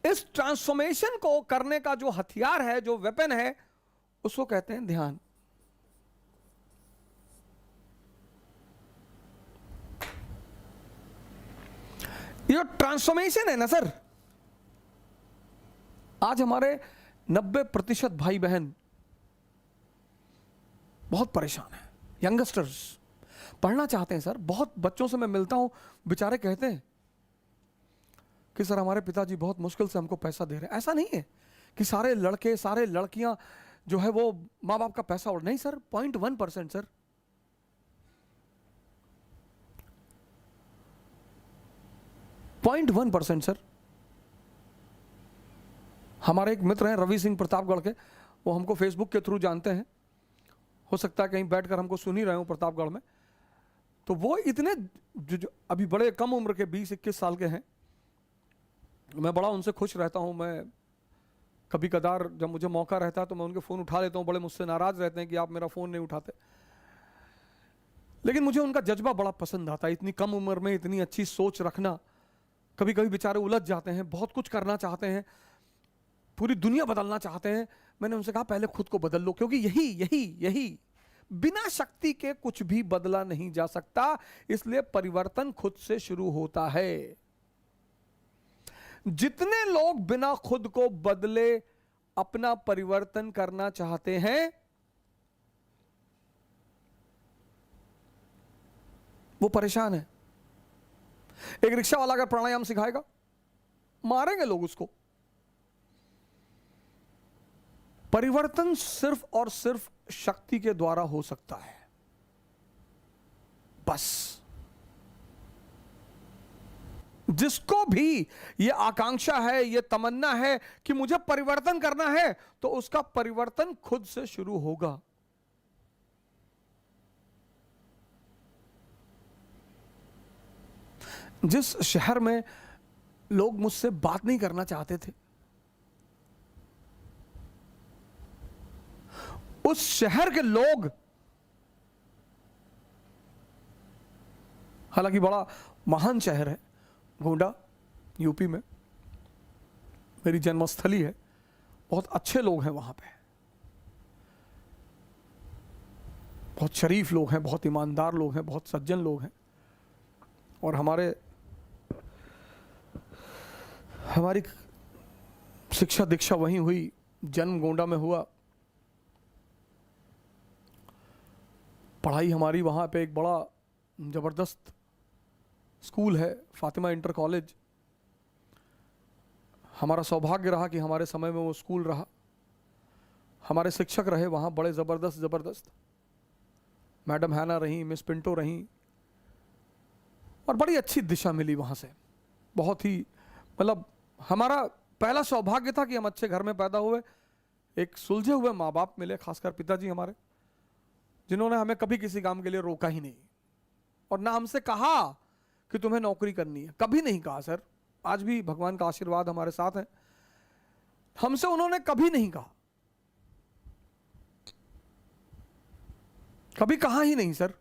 इस ट्रांसफॉर्मेशन को करने का जो हथियार है, जो वेपन है, उसको कहते हैं ध्यान। ये ट्रांसफॉर्मेशन है ना सर, आज हमारे 90% भाई बहन बहुत परेशान हैं। यंगस्टर्स पढ़ना चाहते हैं सर। बहुत बच्चों से मैं मिलता हूं, बेचारे कहते हैं कि सर हमारे पिताजी बहुत मुश्किल से हमको पैसा दे रहे हैं। ऐसा नहीं है कि सारे लड़के, सारे लड़कियां जो है वो माँ बाप का पैसा उड़, नहीं सर, 0.1% सर। Point 1% sir. हमारे एक मित्र हैं रवि सिंह प्रतापगढ़ के, वो हमको फेसबुक के थ्रू जानते हैं, हो सकता है कहीं बैठकर हमको सुन ही रहे हो प्रतापगढ़ में। तो वो इतने जो अभी बड़े कम उम्र के 20-21 साल के हैं, मैं बड़ा उनसे खुश रहता हूं। मैं कभी कदार जब मुझे मौका रहता है तो मैं उनके फ़ोन उठा लेता हूं। बड़े मुझसे नाराज़ रहते हैं कि आप मेरा फ़ोन नहीं उठाते, लेकिन मुझे उनका जज्बा बड़ा पसंद आता है। इतनी कम उम्र में इतनी अच्छी सोच रखना। कभी कभी बेचारे उलझ जाते हैं, बहुत कुछ करना चाहते हैं, पूरी दुनिया बदलना चाहते हैं। मैंने उनसे कहा पहले खुद को बदल लो, क्योंकि यही यही यही बिना शक्ति के कुछ भी बदला नहीं जा सकता। इसलिए परिवर्तन खुद से शुरू होता है। जितने लोग बिना खुद को बदले अपना परिवर्तन करना चाहते हैं, वो परेशान है। एक रिक्शा वाला अगर प्राणायाम सिखाएगा, मारेंगे लोग उसको। परिवर्तन सिर्फ और सिर्फ शक्ति के द्वारा हो सकता है, बस। जिसको भी ये आकांक्षा है, ये तमन्ना है कि मुझे परिवर्तन करना है, तो उसका परिवर्तन खुद से शुरू होगा। जिस शहर में लोग मुझसे बात नहीं करना चाहते थे, उस शहर के लोग, हालांकि बड़ा महान शहर है गोंडा, यूपी में मेरी जन्मस्थली है, बहुत अच्छे लोग हैं वहां पे, बहुत शरीफ लोग हैं, बहुत ईमानदार लोग हैं, बहुत सज्जन लोग हैं। और हमारी शिक्षा दीक्षा वहीं हुई, जन्म गोंडा में हुआ, पढ़ाई हमारी वहाँ पे एक बड़ा ज़बरदस्त स्कूल है, फातिमा इंटर कॉलेज। हमारा सौभाग्य रहा कि हमारे समय में वो स्कूल रहा। हमारे शिक्षक रहे वहाँ बड़े ज़बरदस्त, मैडम हैना रहीं, मिस पिंटो रहीं, और बड़ी अच्छी दिशा मिली वहाँ से। बहुत ही, मतलब हमारा पहला सौभाग्य था कि हम अच्छे घर में पैदा हुए, एक सुलझे हुए माँ बाप मिले, खासकर पिताजी हमारे, जिन्होंने हमें कभी किसी काम के लिए रोका ही नहीं, और ना हमसे कहा कि तुम्हें नौकरी करनी है, कभी नहीं कहा सर। आज भी भगवान का आशीर्वाद हमारे साथ है, हमसे उन्होंने कभी नहीं कहा, कभी कहा ही नहीं सर।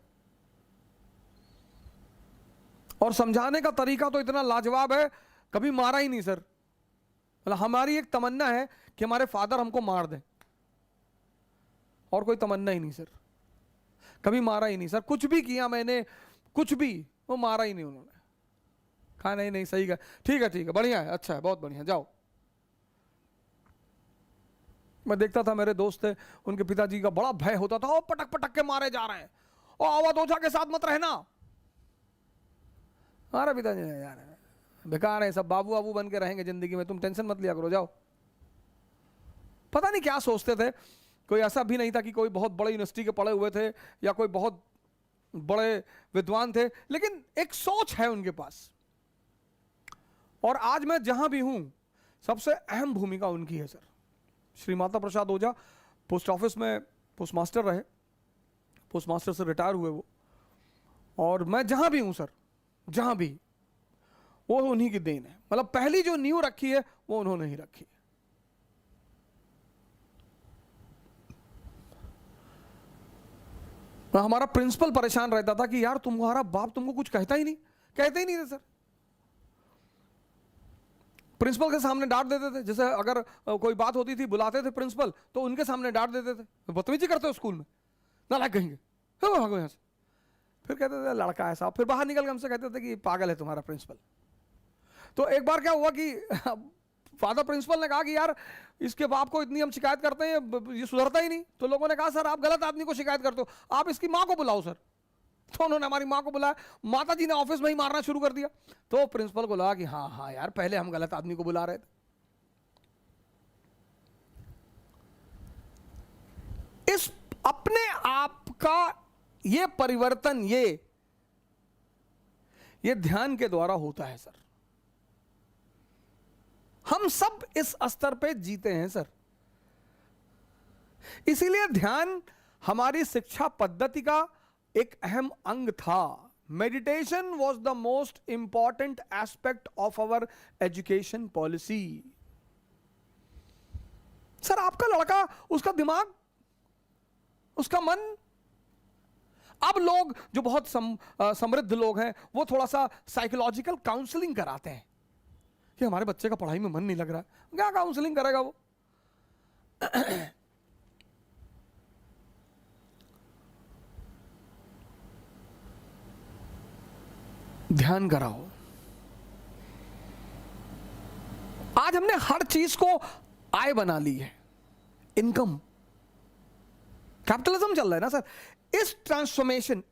और समझाने का तरीका तो इतना लाजवाब है, कभी मारा ही नहीं सर। मतलब हमारी एक तमन्ना है कि हमारे फादर हमको मार दें, और कोई तमन्ना ही नहीं सर। कभी मारा ही नहीं सर, कुछ भी किया मैंने, कुछ भी, वो मारा ही नहीं उन्होंने, कहा नहीं नहीं सही है, ठीक है बढ़िया है, अच्छा है, बहुत बढ़िया, जाओ। मैं देखता था मेरे दोस्त थे, उनके पिताजी का बड़ा भय होता था, ओ पटक पटक के मारे जा रहे हैं, ओ अवध ओझा के साथ मत रहना। हमारे पिताजी ने यार बेकार है सब, बाबू बाबू बन के रहेंगे जिंदगी में, तुम टेंशन मत लिया करो, जाओ। पता नहीं क्या सोचते थे, कोई ऐसा भी नहीं था कि कोई बहुत बड़े यूनिवर्सिटी के पढ़े हुए थे या कोई बहुत बड़े विद्वान थे, लेकिन एक सोच है उनके पास। और आज मैं जहां भी हूं, सबसे अहम भूमिका उनकी है सर। श्री माता प्रसाद ओझा पोस्ट ऑफिस में पोस्ट मास्टर रहे, पोस्ट मास्टर से रिटायर हुए वो, और मैं जहां भी हूं सर, जहां भी, वो उन्हीं की देन है। मतलब पहली जो नींव रखी है वो उन्होंने ही रखी है। हमारा प्रिंसिपल परेशान रहता था कि यार तुम्हारा बाप तुमको कुछ कहता ही नहीं, कहते ही नहीं थे सर। प्रिंसिपल के सामने डांट देते थे, जैसे अगर कोई बात होती थी बुलाते थे प्रिंसिपल तो उनके सामने डांट देते थे, बदतमीजी करते हो स्कूल में, ना लायक कहेंगे, भागो यहां से। फिर कहते थे लड़का है साहब, फिर बाहर निकल के हमसे कहते थे कि पागल है तुम्हारा प्रिंसिपल। तो एक बार क्या हुआ कि फादर प्रिंसिपल ने कहा कि यार इसके बाप को इतनी हम शिकायत करते हैं, ये सुधरता ही नहीं। तो लोगों ने कहा सर आप गलत आदमी को शिकायत करते हो, आप इसकी माँ को बुलाओ सर। तो उन्होंने हमारी माँ को बुलाया, माता जी ने ऑफिस में ही मारना शुरू कर दिया। तो प्रिंसिपल को लगा कि हाँ हाँ यार पहले हम गलत आदमी को बुला रहे थे। इस अपने आप का ये परिवर्तन ये ध्यान के द्वारा होता है सर। हम सब इस स्तर पे जीते हैं सर, इसीलिए ध्यान हमारी शिक्षा पद्धति का एक अहम अंग था। Meditation was the most important aspect of our education policy. Sir आपका लड़का, उसका दिमाग, उसका मन, अब लोग जो बहुत समृद्ध लोग हैं वो थोड़ा सा साइकोलॉजिकल काउंसलिंग कराते हैं कि हमारे बच्चे का पढ़ाई में मन नहीं लग रहा है। क्या काउंसलिंग करेगा वो? ध्यान कराओ। आज हमने हर चीज को आय बना ली है, इनकम, कैपिटलिज्म चल रहा है ना सर। इस ट्रांसफॉर्मेशन,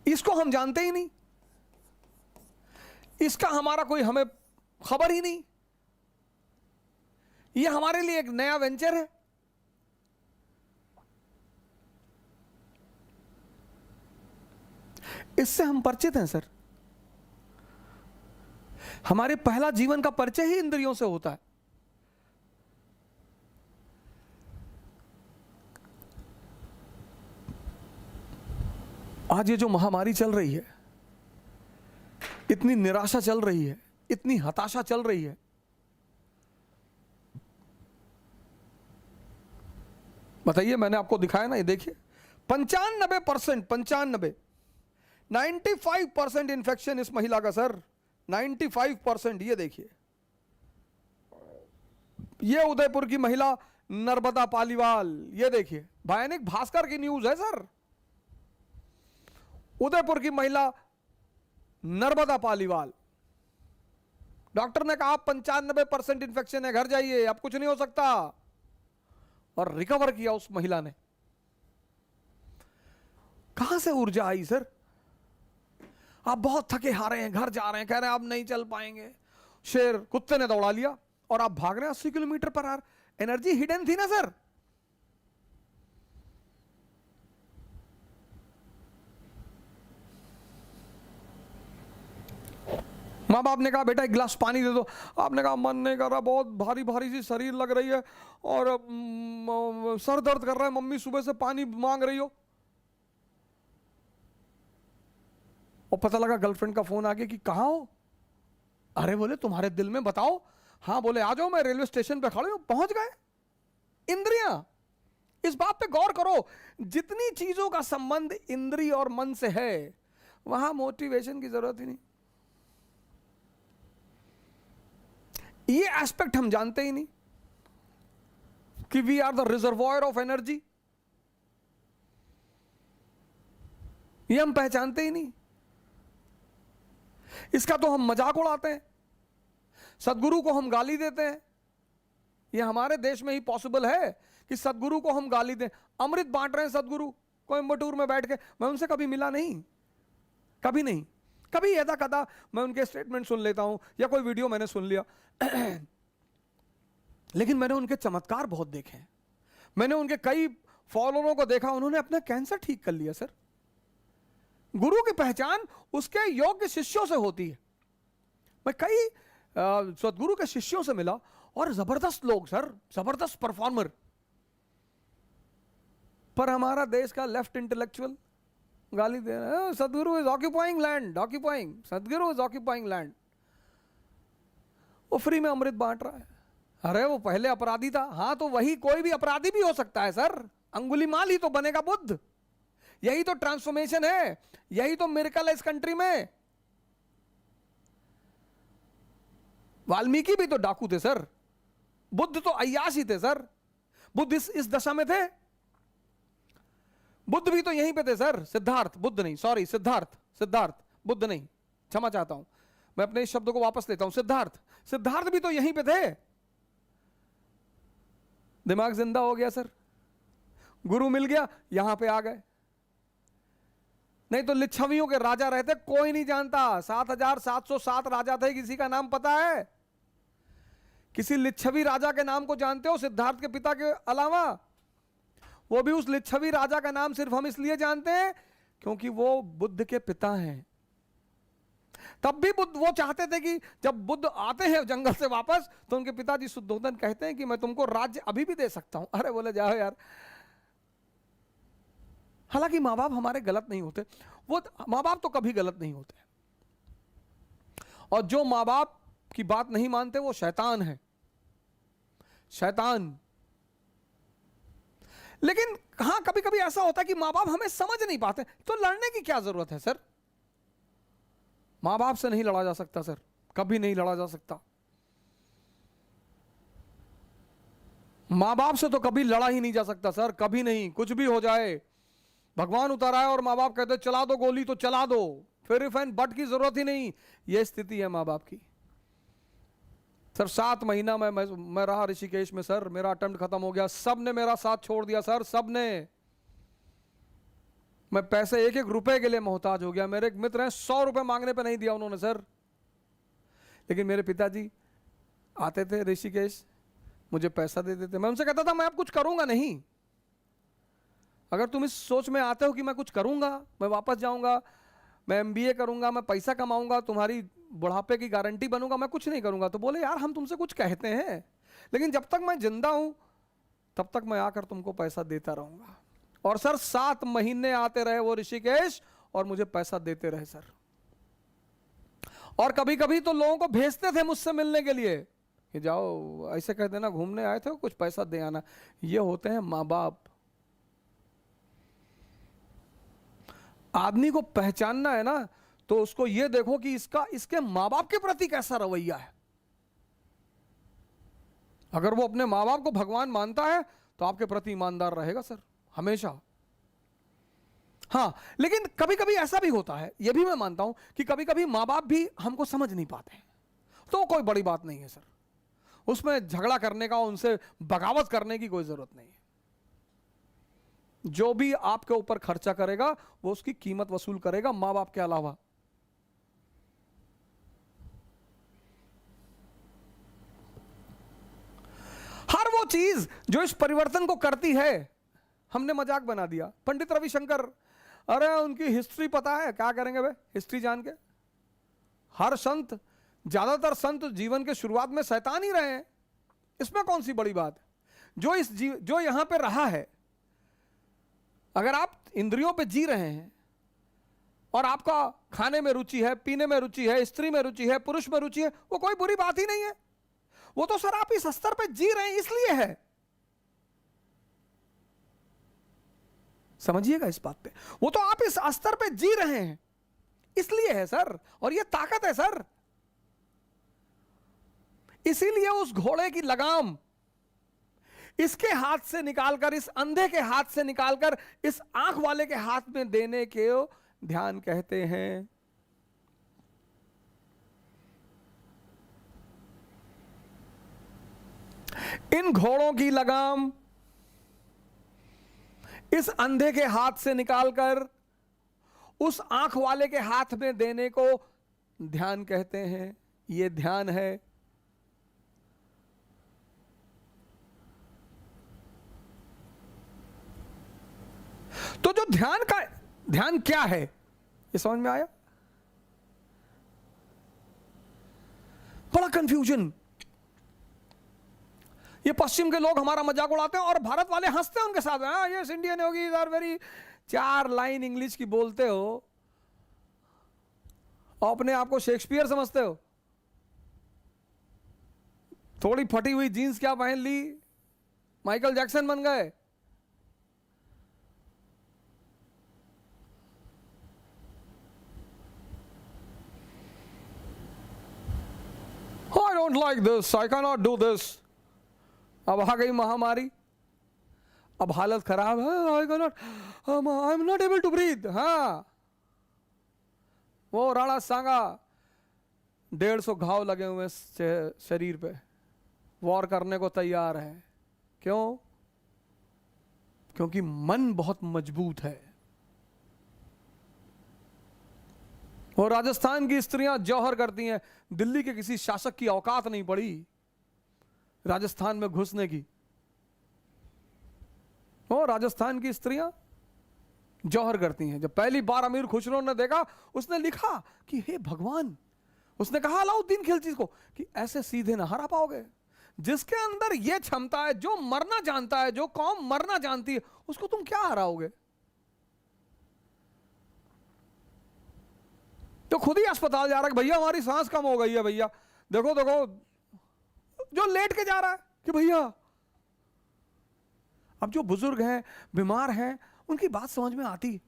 इसको हम जानते ही नहीं, इसका हमारा कोई हमें खबर ही नहीं। ये हमारे लिए एक नया वेंचर है। इससे हम परिचित हैं सर। हमारे पहला जीवन का परिचय ही इंद्रियों से होता है। आज ये जो महामारी चल रही है, इतनी निराशा चल रही है, इतनी हताशा चल रही है, बताइए, मैंने आपको दिखाया ना, ये देखिए 95% 95% इन्फेक्शन इस महिला का सर, 95%। ये देखिए, ये उदयपुर की महिला नर्मदा पालीवाल, ये देखिए दैनिक भास्कर की न्यूज है सर। उदयपुर की महिला नर्मदा पालीवाल, डॉक्टर ने कहा 95% इन्फेक्शन है, घर जाइए, अब कुछ नहीं हो सकता, और रिकवर किया उस महिला ने। कहां से ऊर्जा आई सर? आप बहुत थके हारे हैं, घर जा रहे हैं, कह रहे हैं आप नहीं चल पाएंगे, शेर कुत्ते ने दौड़ा लिया और आप भाग रहे हैं 80 kilometre per hour. Energy hidden थी ना सर। माँ बाप ने कहा बेटा एक गिलास पानी दे दो, आपने कहा मन नहीं कर रहा, बहुत भारी भारी सी शरीर लग रही है और सर दर्द कर रहा है, मम्मी सुबह से पानी मांग रही हो। और पता लगा गर्लफ्रेंड का फोन आ गया कि कहाँ हो? अरे बोले तुम्हारे दिल में बताओ। हाँ बोले आ जाओ, मैं रेलवे स्टेशन पे खड़े हूं। पहुंच गए। इंद्रियां, इस बात पे गौर करो, जितनी चीजों का संबंध इंद्रिय और मन से है वहां मोटिवेशन की जरूरत ही नहीं। ये एस्पेक्ट हम जानते ही नहीं कि we are the reservoir of energy. ये हम पहचानते ही नहीं। इसका तो हम मजाक उड़ाते हैं, सदगुरु को हम गाली देते हैं। ये हमारे देश में ही पॉसिबल है कि सदगुरु को हम गाली दें? अमृत बांट रहे हैं सदगुरु कोयम्बटूर में बैठ के, मैं उनसे कभी मिला नहीं, कभी नहीं, कभी यदा कदा मैं उनके स्टेटमेंट सुन लेता हूं या कोई वीडियो मैंने सुन लिया लेकिन मैंने उनके चमत्कार बहुत देखे हैं। मैंने उनके कई फॉलोअरों को देखा, उन्होंने अपना कैंसर ठीक कर लिया सर। गुरु की पहचान उसके योग्य शिष्यों से होती है। मैं कई सदगुरु के शिष्यों से मिला और जबरदस्त लोग सर, जबरदस्त परफॉर्मर। पर हमारा देश का लेफ्ट इंटेलेक्चुअल गाली दे रहा है, सदगुरु इज ऑक्यूपाइंग लैंड, ऑक्यूपाइंग, सदगुरु इज ऑक्यूपाइंग लैंड। वो फ्री में अमृत बांट रहा है। अरे वो पहले अपराधी था। हाँ तो वही कोई भी अपराधी भी हो सकता है सर। अंगुलीमाल ही तो बनेगा बुद्ध। यही तो ट्रांसफॉर्मेशन है, यही तो मिरेकल है इस कंट्री में। वाल्मीकि भी तो डाकू थे सर, बुद्ध तो अय्याश ही थे सर। बुद्ध इस दशा में थे। बुद्ध भी तो यहीं पे थे सर। सिद्धार्थ, बुद्ध नहीं, सॉरी, सिद्धार्थ, बुद्ध नहीं, क्षमा चाहता हूं, मैं अपने इस शब्द को वापस लेता हूं। सिद्धार्थ भी तो यहीं पे थे। दिमाग जिंदा हो गया सर, गुरु मिल गया, यहां पे आ गए। नहीं तो लिच्छवियों के राजा रहते, कोई नहीं जानता। 7707 राजा थे, किसी का नाम पता है? किसी लिच्छवी राजा के नाम को जानते हो सिद्धार्थ के पिता के अलावा? वो भी उस लिच्छवी राजा का नाम सिर्फ हम इसलिए जानते हैं क्योंकि वो बुद्ध के पिता हैं। तब भी बुद्ध वो चाहते थे कि जब बुद्ध आते हैं जंगल से वापस तो उनके पिताजी शुद्धोधन कहते हैं कि मैं तुमको राज्य अभी भी दे सकता हूं। अरे बोले जाओ यार। हालांकि माँ बाप हमारे गलत नहीं होते, वो माँ बाप तो कभी गलत नहीं होते, और जो माँ बाप की बात नहीं मानते वो शैतान है, शैतान। लेकिन हाँ कभी कभी ऐसा होता है कि माँ बाप हमें समझ नहीं पाते, तो लड़ने की क्या जरूरत है सर? माँ बाप से नहीं लड़ा जा सकता सर, कभी नहीं लड़ा जा सकता। माँ बाप से तो कभी लड़ा ही नहीं जा सकता सर, कभी नहीं। कुछ भी हो जाए, भगवान उतर आए और माँ बाप कहते चला दो गोली तो चला दो, फिर इफ एंड बट की जरूरत ही नहीं। यह स्थिति है माँ बाप की सर। 7 महीना मैं रहा ऋषिकेश में सर, मेरा अटेम्प्ट खत्म हो गया, सब ने मेरा साथ छोड़ दिया सर, सब ने। मैं पैसे एक रुपए के लिए मोहताज हो गया। मेरे एक मित्र हैं, 100 रुपए मांगने पे नहीं दिया उन्होंने सर। लेकिन मेरे पिताजी आते थे ऋषिकेश, मुझे पैसा दे देते। मैं उनसे कहता था मैं अब कुछ करूंगा नहीं। अगर तुम इस सोच में आते हो कि मैं कुछ करूंगा, मैं वापस जाऊंगा, मैं MBA करूंगा, मैं पैसा कमाऊंगा, तुम्हारी बुढ़ापे की गारंटी बनूंगा, मैं कुछ नहीं करूंगा। तो बोले यार हम तुमसे कुछ कहते हैं, लेकिन जब तक मैं जिंदा हूं तब तक मैं आकर तुमको पैसा देता रहूंगा। और सर 7 महीने आते रहे वो ऋषिकेश और मुझे पैसा देते रहे सर। और कभी कभी तो लोगों को भेजते थे मुझसे मिलने के लिए कि जाओ ऐसे कह देना घूमने आए थे, कुछ पैसा दे आना। ये होते हैं माँ बाप। आदमी को पहचानना है ना, तो उसको ये देखो कि इसके माँ बाप के प्रति कैसा रवैया है। अगर वो अपने माँ बाप को भगवान मानता है तो आपके प्रति ईमानदार रहेगा सर, हमेशा। हाँ लेकिन कभी कभी ऐसा भी होता है, यह भी मैं मानता हूं कि कभी कभी माँ बाप भी हमको समझ नहीं पाते हैं, तो कोई बड़ी बात नहीं है सर। उसमें झगड़ा करने का, उनसे बगावत करने की कोई जरूरत नहीं है। जो भी आपके ऊपर खर्चा करेगा वो उसकी कीमत वसूल करेगा, माँ बाप के अलावा। हर वो चीज जो इस परिवर्तन को करती है, हमने मजाक बना दिया। पंडित रविशंकर, अरे उनकी हिस्ट्री पता है, क्या करेंगे वे हिस्ट्री जान के? हर संत, ज्यादातर संत जीवन के शुरुआत में शैतान ही रहे हैं, इसमें कौन सी बड़ी बात है? जो यहां पे रहा है, अगर आप इंद्रियों पे जी रहे हैं और आपका खाने में रुचि है, पीने में रुचि है, स्त्री में रुचि है, पुरुष में रुचि है, वो कोई बुरी बात ही नहीं है। वो तो सर आप इस स्तर पे जी रहे हैं इसलिए है। समझिएगा इस बात पे, वो तो आप इस स्तर पे जी रहे हैं इसलिए है सर, और ये ताकत है सर। इसीलिए उस घोड़े की लगाम इसके हाथ से निकालकर, इस अंधे के हाथ से निकालकर इस आंख वाले के हाथ में देने के ध्यान कहते हैं। इन घोड़ों की लगाम इस अंधे के हाथ से निकालकर उस आंख वाले के हाथ में देने को ध्यान कहते हैं। यह ध्यान है। तो जो ध्यान क्या है, ये समझ में आया? बड़ा कंफ्यूजन। ये पश्चिम के लोग हमारा मजाक उड़ाते हैं और भारत वाले हंसते हैं उनके साथ। हाँ, यस इंडियन होगी आर वेरी, 4 लाइन इंग्लिश की बोलते हो और अपने आप को शेक्सपियर समझते हो। थोड़ी फटी हुई जीन्स क्या पहन ली, माइकल जैक्सन बन गए। I don't like this, I cannot do this. अब आ गई महामारी, अब हालत खराब है। I am not able to breathe। हाँ, वो राणा सांगा 150 घाव लगे हुए शरीर पे, वॉर करने को तैयार है। क्यों? क्योंकि मन बहुत मजबूत है। और राजस्थान की स्त्रियां जौहर करती हैं। दिल्ली के किसी शासक की औकात नहीं पड़ी राजस्थान में घुसने की। और राजस्थान की स्त्रियां जौहर करती हैं। जब पहली बार अमीर खुसरो ने देखा, उसने लिखा कि हे भगवान, उसने कहा अलाउद्दीन खिलजी को कि ऐसे सीधे ना हरा पाओगे। जिसके अंदर यह क्षमता है, जो मरना जानता है, जो कौम मरना जानती है, उसको तुम क्या हराओगे? तो खुद ही अस्पताल जा रहा है कि भैया हमारी सांस कम हो गई है, भैया देखो देखो, जो लेट के जा रहा है कि भैया। अब जो बुजुर्ग हैं, बीमार हैं, उनकी बात समझ में आती।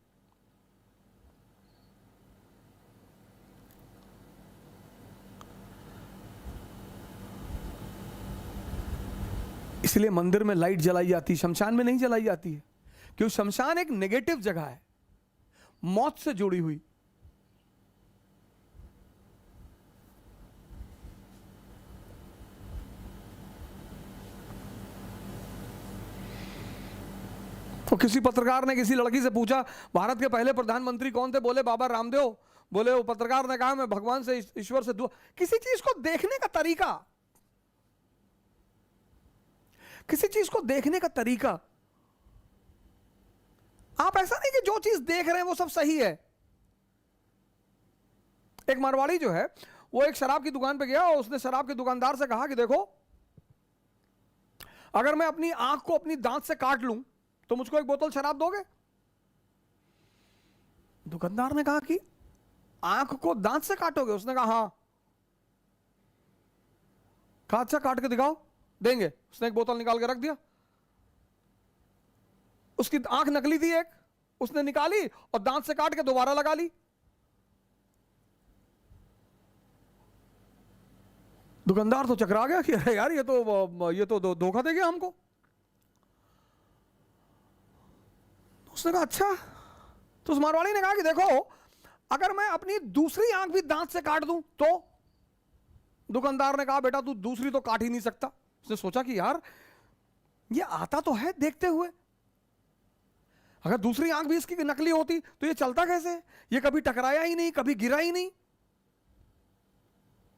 इसलिए मंदिर में लाइट जलाई जाती, शमशान में नहीं जलाई जाती है, क्योंकि शमशान एक नेगेटिव जगह है, मौत से जुड़ी हुई। तो किसी पत्रकार ने किसी लड़की से पूछा भारत के पहले प्रधानमंत्री कौन थे? बोले बाबा रामदेव। बोले वो पत्रकार ने कहा मैं भगवान से, ईश्वर से दुआ। किसी चीज को देखने का तरीका, किसी चीज को देखने का तरीका, आप ऐसा नहीं कि जो चीज देख रहे हैं वो सब सही है। एक मारवाड़ी जो है, वो एक शराब की दुकान पे गया और उसने शराब के दुकानदार से कहा कि देखो, अगर मैं अपनी आंख को अपनी दांत से काट लूं तो मुझको एक बोतल शराब दोगे? दुकानदार ने कहा कि आंख को दांत से काटोगे? उसने कहा हां। कहा अच्छा काट के दिखाओ, देंगे। उसने एक बोतल निकाल के रख दिया। उसकी आंख नकली थी एक, उसने निकाली और दांत से काट के दोबारा लगा ली। दुकानदार तो चकरा गया कि अरे यार ये तो धोखा दे गया हमको। उसने कहा अच्छा। तो उस मारवाड़ी ने कहा कि देखो, अगर मैं अपनी दूसरी आंख भी दांत से काट दूं तो? दुकानदार ने कहा बेटा तू दूसरी तो काट ही नहीं सकता। उसने सोचा कि यार ये आता तो है देखते हुए, अगर दूसरी आंख भी इसकी नकली होती तो ये चलता कैसे? ये कभी टकराया ही नहीं, कभी गिरा ही नहीं।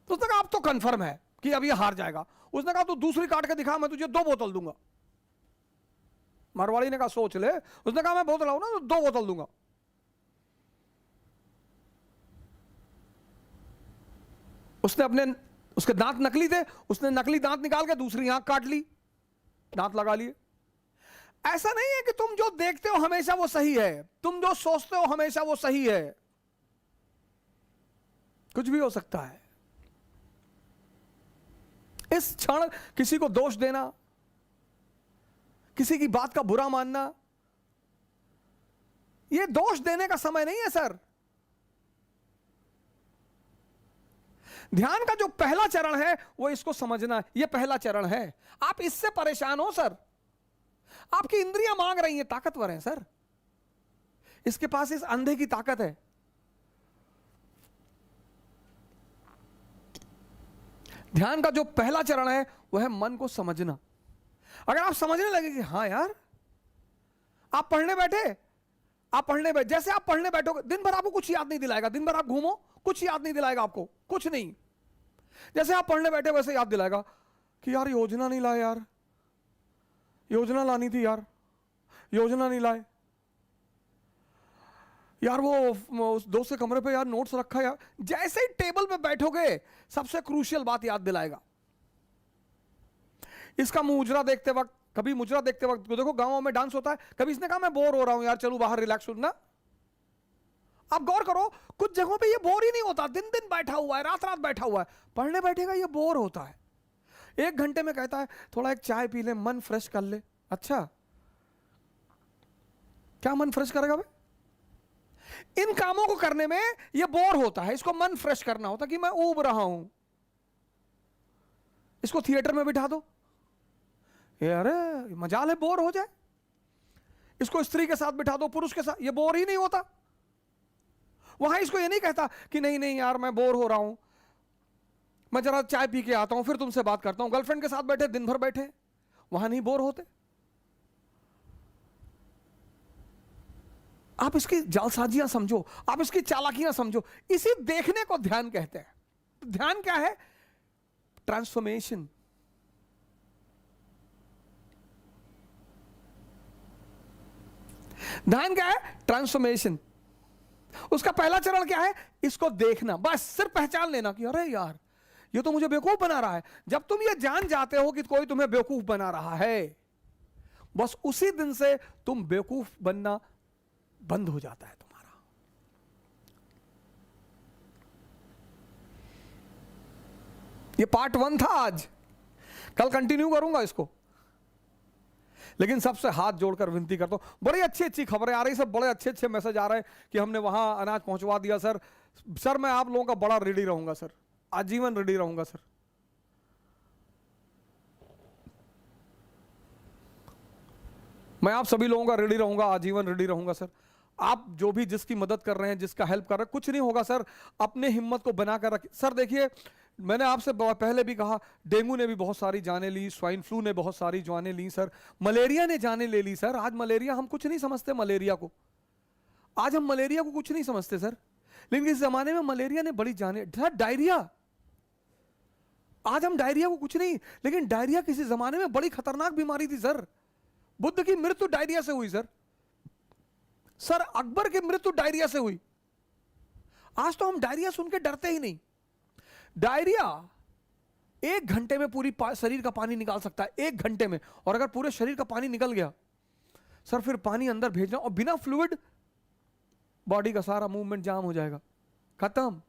तो उसने कहा अब तो कंफर्म है कि अब ये हार जाएगा। उसने कहा तू दूसरी काट के दिखा, मैं तुझे 2 बोतल दूंगा। मारवाड़ी ने कहा सोच ले। उसने कहा मैं बोतल लाऊं ना तो 2 बोतल दूंगा। उसके दांत नकली थे, उसने नकली दांत निकाल के दूसरी आंख काट ली, दांत लगा लिए। ऐसा नहीं है कि तुम जो देखते हो हमेशा वो सही है, तुम जो सोचते हो हमेशा वो सही है। कुछ भी हो सकता है। इस क्षण किसी को दोष देना, किसी की बात का बुरा मानना, यह दोष देने का समय नहीं है सर। ध्यान का जो पहला चरण है वो इसको समझना, यह पहला चरण है। आप इससे परेशान हो सर, आपकी इंद्रियां मांग रही हैं, ताकतवर है सर, इसके पास इस अंधे की ताकत है। ध्यान का जो पहला चरण है वह है मन को समझना। अगर आप समझने लगे कि हाँ यार, आप पढ़ने बैठे, जैसे आप पढ़ने बैठोगे, दिन भर आपको कुछ याद नहीं दिलाएगा, दिन भर आप घूमो कुछ याद नहीं दिलाएगा आपको, कुछ नहीं। जैसे आप पढ़ने बैठे वैसे याद दिलाएगा कि यार योजना नहीं लाए, यार योजना लानी थी, यार योजना नहीं लाए, यार वो दोस्त के कमरे पे यार नोट्स रखा यार। जैसे ही टेबल पे बैठोगे सबसे क्रूशियल बात याद दिलाएगा। इसका मुजरा देखते वक्त, कभी मुजरा देखते वक्त देखो गांवों में डांस होता है, कभी इसने कहा मैं बोर हो रहा हूं यार, चलो बाहर रिलैक्स होना। आप गौर करो, कुछ जगहों पे ये बोर ही नहीं होता, दिन दिन बैठा हुआ है, रात रात बैठा हुआ है, पढ़ने बैठेगा ये बोर होता है। 1 घंटे में कहता है थोड़ा एक चाय पी ले, मन फ्रेश कर ले। अच्छा, क्या मन फ्रेश करेगा भाई? इन कामों को करने में ये बोर होता है, इसको मन फ्रेश करना होता कि मैं ऊब रहा हूं। इसको थिएटर में बिठा दो, अरे मजाल है बोर हो जाए। इसको स्त्री के साथ बिठा दो, पुरुष के साथ, ये बोर ही नहीं होता। वहां इसको ये नहीं कहता कि नहीं नहीं यार मैं बोर हो रहा हूं, मैं जरा चाय पी के आता हूं फिर तुमसे बात करता हूं। गर्लफ्रेंड के साथ बैठे दिन भर बैठे, वहां नहीं बोर होते। आप इसकी जालसाजियां समझो, आप इसकी चालाकियां समझो। इसी देखने को ध्यान कहते हैं। ध्यान क्या है? ट्रांसफॉर्मेशन। ध्यान क्या है? ट्रांसफॉर्मेशन। उसका पहला चरण क्या है? इसको देखना, बस सिर्फ पहचान लेना कि अरे यार ये तो मुझे बेवकूफ बना रहा है। जब तुम ये जान जाते हो कि कोई तुम्हें बेवकूफ बना रहा है, बस उसी दिन से तुम बेवकूफ बनना बंद हो जाता है तुम्हारा। ये पार्ट 1 था आज, कल कंटिन्यू करूंगा इसको। लेकिन सबसे हाथ जोड़कर विनती करता हूं, बड़ी अच्छी अच्छी खबरें आ रही, सब बड़े अच्छे अच्छे मैसेज आ रहे हैं कि हमने वहां अनाज पहुंचवा दिया सर। सर मैं आप लोगों का बड़ा रेडी रहूंगा सर, आजीवन रेडी रहूंगा सर। मैं आप सभी लोगों का रेडी रहूंगा, आजीवन रेडी रहूंगा सर। आप जो भी जिसकी मदद कर रहे हैं, जिसका हेल्प कर रहे हैं, कुछ नहीं होगा सर, अपने हिम्मत को बनाकर रखिए। सर देखिए, मैंने आपसे पहले भी कहा, डेंगू ने भी बहुत सारी जानें ली, स्वाइन फ्लू ने बहुत सारी जानें ली सर, मलेरिया ने जानें ले ली सर। आज मलेरिया हम कुछ नहीं समझते, मलेरिया को आज हम मलेरिया को कुछ नहीं समझते सर, लेकिन इस जमाने में मलेरिया ने बड़ी जानें। डायरिया, आज हम डायरिया को कुछ नहीं, लेकिन डायरिया किसी जमाने में बड़ी खतरनाक बीमारी थी सर। बुद्ध की मृत्यु डायरिया से हुई सर, सर अकबर की मृत्यु डायरिया से हुई। आज तो हम डायरिया सुन के डरते ही नहीं। डायरिया 1 घंटे में पूरी शरीर का पानी निकाल सकता है, 1 घंटे में। और अगर पूरे शरीर का पानी निकल गया सर, फिर पानी अंदर भेजना, और बिना फ्लूइड बॉडी का सारा मूवमेंट जाम हो जाएगा, खत्म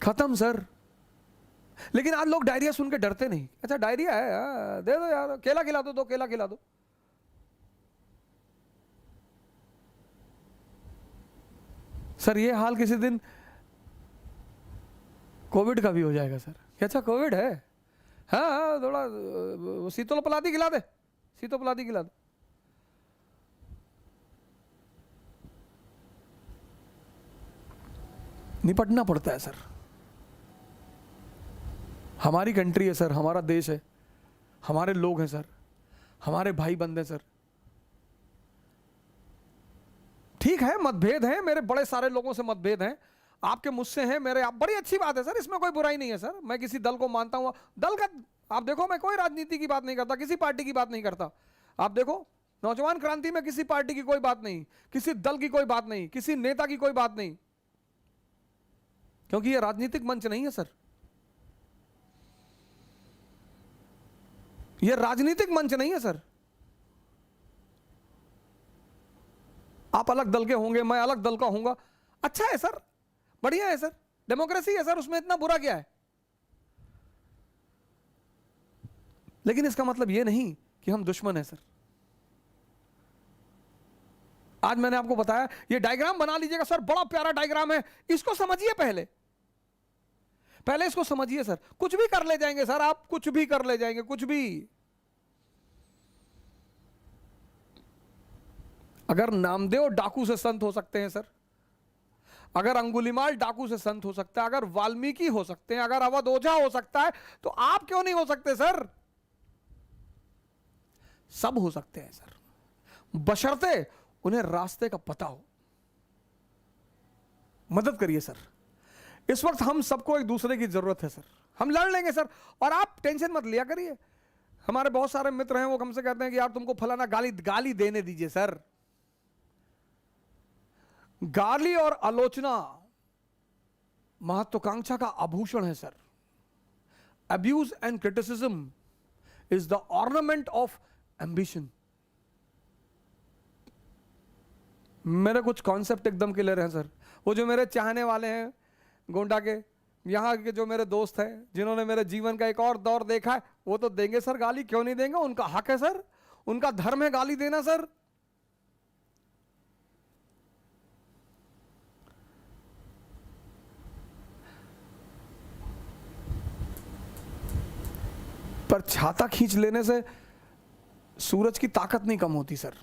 खत्म सर। लेकिन आज लोग डायरिया सुन के डरते नहीं। अच्छा डायरिया है, दे दो यार, केला खिला दो, केला खिला दो। सर ये हाल किसी दिन कोविड का भी हो जाएगा सर। अच्छा कोविड है, हाँ थोड़ा शीतोपलादी खिला दे, शीतोपलादी खिला दे। निपटना पड़ता है सर। हमारी कंट्री है सर, हमारा देश है, हमारे लोग हैं सर, हमारे भाई बंदे सर। ठीक है मतभेद है, मेरे बड़े सारे लोगों से मतभेद हैं, आपके मुझसे हैं, मेरे आप, बड़ी अच्छी बात है सर, इसमें कोई बुराई नहीं है सर। मैं किसी दल को मानता हूं, दल का आप देखो, मैं कोई राजनीति की बात नहीं करता, किसी पार्टी की बात नहीं करता। आप देखो नौजवान क्रांति में किसी पार्टी की कोई बात नहीं, किसी दल की कोई बात नहीं, किसी नेता की कोई बात नहीं, क्योंकि यह राजनीतिक मंच नहीं है सर, यह राजनीतिक मंच नहीं है सर। आप अलग दल के होंगे, मैं अलग दल का होऊंगा, अच्छा है सर, बढ़िया है सर, डेमोक्रेसी है सर, उसमें इतना बुरा क्या है। लेकिन इसका मतलब यह नहीं कि हम दुश्मन हैं सर। आज मैंने आपको बताया, ये डायग्राम बना लीजिएगा सर, बड़ा प्यारा डायग्राम है, इसको समझिए पहले इसको समझिए सर। कुछ भी कर ले जाएंगे सर, आप कुछ भी कर ले जाएंगे, कुछ भी। अगर नामदेव डाकू से संत हो सकते हैं सर, अगर अंगुलीमाल डाकू से संत हो सकता है, अगर वाल्मीकि हो सकते हैं, अगर अवध ओझा हो सकता है, तो आप क्यों नहीं हो सकते सर? सब हो सकते हैं सर, बशर्ते उन्हें रास्ते का पता हो। मदद करिए सर, इस वक्त हम सबको एक दूसरे की जरूरत है सर। हम लड़ लेंगे सर, और आप टेंशन मत लिया करिए। हमारे बहुत सारे मित्र हैं, वो हमसे कहते हैं कि यार तुमको फलाना गाली देने दीजिए सर। गाली और आलोचना महत्वाकांक्षा का आभूषण है sir. Abuse and criticism is the ornament of ambition. मेरे कुछ कॉन्सेप्ट एकदम क्लियर हैं सर। वो जो मेरे चाहने वाले हैं गोंडा के, यहाँ के जो मेरे दोस्त हैं, जिन्होंने मेरे जीवन का एक और दौर देखा है, वो तो देंगे सर गाली, क्यों नहीं देंगे? उनका हक है सर, उनका धर्म है गाली देना सर। पर छाता खींच लेने से सूरज की ताकत नहीं कम होती सर।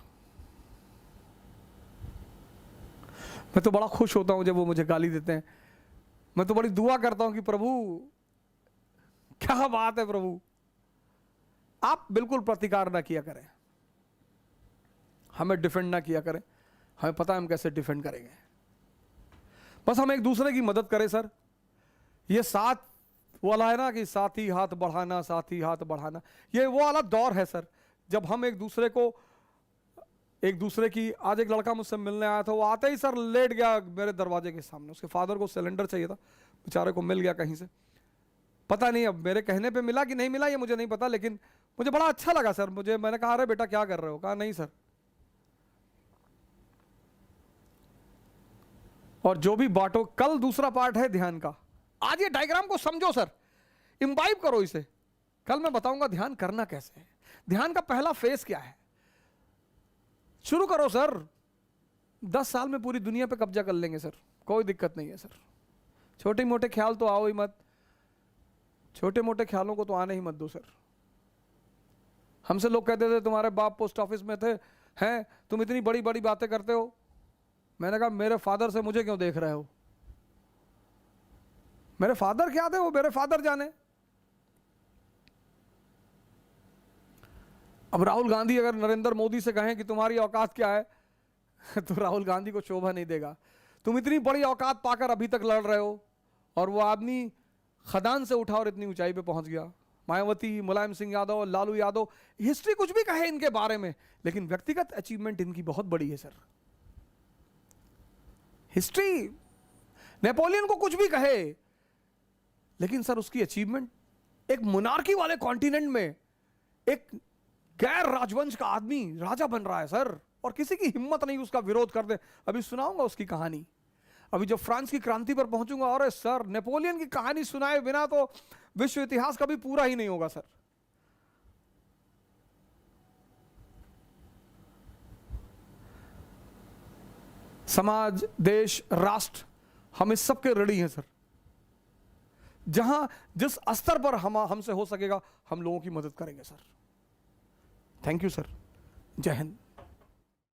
मैं तो बड़ा खुश होता हूं जब वो मुझे गाली देते हैं। मैं तो बड़ी दुआ करता हूं कि प्रभु, क्या बात है प्रभु, आप बिल्कुल प्रतिकार ना किया करें, हमें डिफेंड ना किया करें। हमें पता है हम कैसे डिफेंड करेंगे। बस हम एक दूसरे की मदद करें सर। ये साथ वाला है ना कि साथ ही हाथ बढ़ाना, साथ ही हाथ बढ़ाना, ये वो वाला दौर है सर, जब हम एक दूसरे को, एक दूसरे की। आज एक लड़का मुझसे मिलने आया था, वो आते ही सर लेट गया मेरे दरवाजे के सामने। उसके फादर को सिलेंडर चाहिए था, बेचारे को मिल गया कहीं से, पता नहीं अब मेरे कहने पे मिला कि नहीं मिला ये मुझे नहीं पता, लेकिन मुझे बड़ा अच्छा लगा सर। मैंने कहा अरे बेटा क्या कर रहे हो? कहा नहीं सर। और जो भी बांटो, कल दूसरा पार्ट है ध्यान का। आज ये डायग्राम को समझो सर, इंबाइब करो इसे। कल मैं बताऊंगा ध्यान करना कैसे है, ध्यान का पहला फेस क्या है। शुरू करो सर, 10 साल में पूरी दुनिया पे कब्जा कर लेंगे सर, कोई दिक्कत नहीं है सर। छोटे मोटे ख्याल तो आओ ही मत, छोटे मोटे ख्यालों को तो आने ही मत दो सर। हमसे लोग कहते थे तुम्हारे बाप पोस्ट ऑफिस में थे, हैं तुम इतनी बड़ी बड़ी बातें करते हो। मैंने कहा मेरे फादर से मुझे क्यों देख रहे हो? मेरे फादर क्या थे वो मेरे फादर जाने। अब राहुल गांधी अगर नरेंद्र मोदी से कहें कि तुम्हारी औकात क्या है तो राहुल गांधी को शोभा नहीं देगा। तुम इतनी बड़ी औकात पाकर अभी तक लड़ रहे हो, और वो आदमी खदान से उठा और इतनी ऊंचाई पे पहुंच गया। मायावती, मुलायम सिंह यादव, लालू यादव, हिस्ट्री कुछ भी कहे इनके बारे में, लेकिन व्यक्तिगत अचीवमेंट इनकी बहुत बड़ी है सर। हिस्ट्री, नेपोलियन को कुछ भी कहे, लेकिन सर उसकी अचीवमेंट, एक मोनार्की वाले कॉन्टिनेंट में एक गैर राजवंश का आदमी राजा बन रहा है सर, और किसी की हिम्मत नहीं उसका विरोध कर दे। अभी सुनाऊंगा उसकी कहानी, अभी जब फ्रांस की क्रांति पर पहुंचूंगा। और सर नेपोलियन की कहानी सुनाए बिना तो विश्व इतिहास कभी पूरा ही नहीं होगा सर। समाज, देश, राष्ट्र, हम इस सब के ऋणी हैं सर। जहां जिस स्तर पर हमसे हो सकेगा हम लोगों की मदद करेंगे सर। Thank you sir. जय हिंद।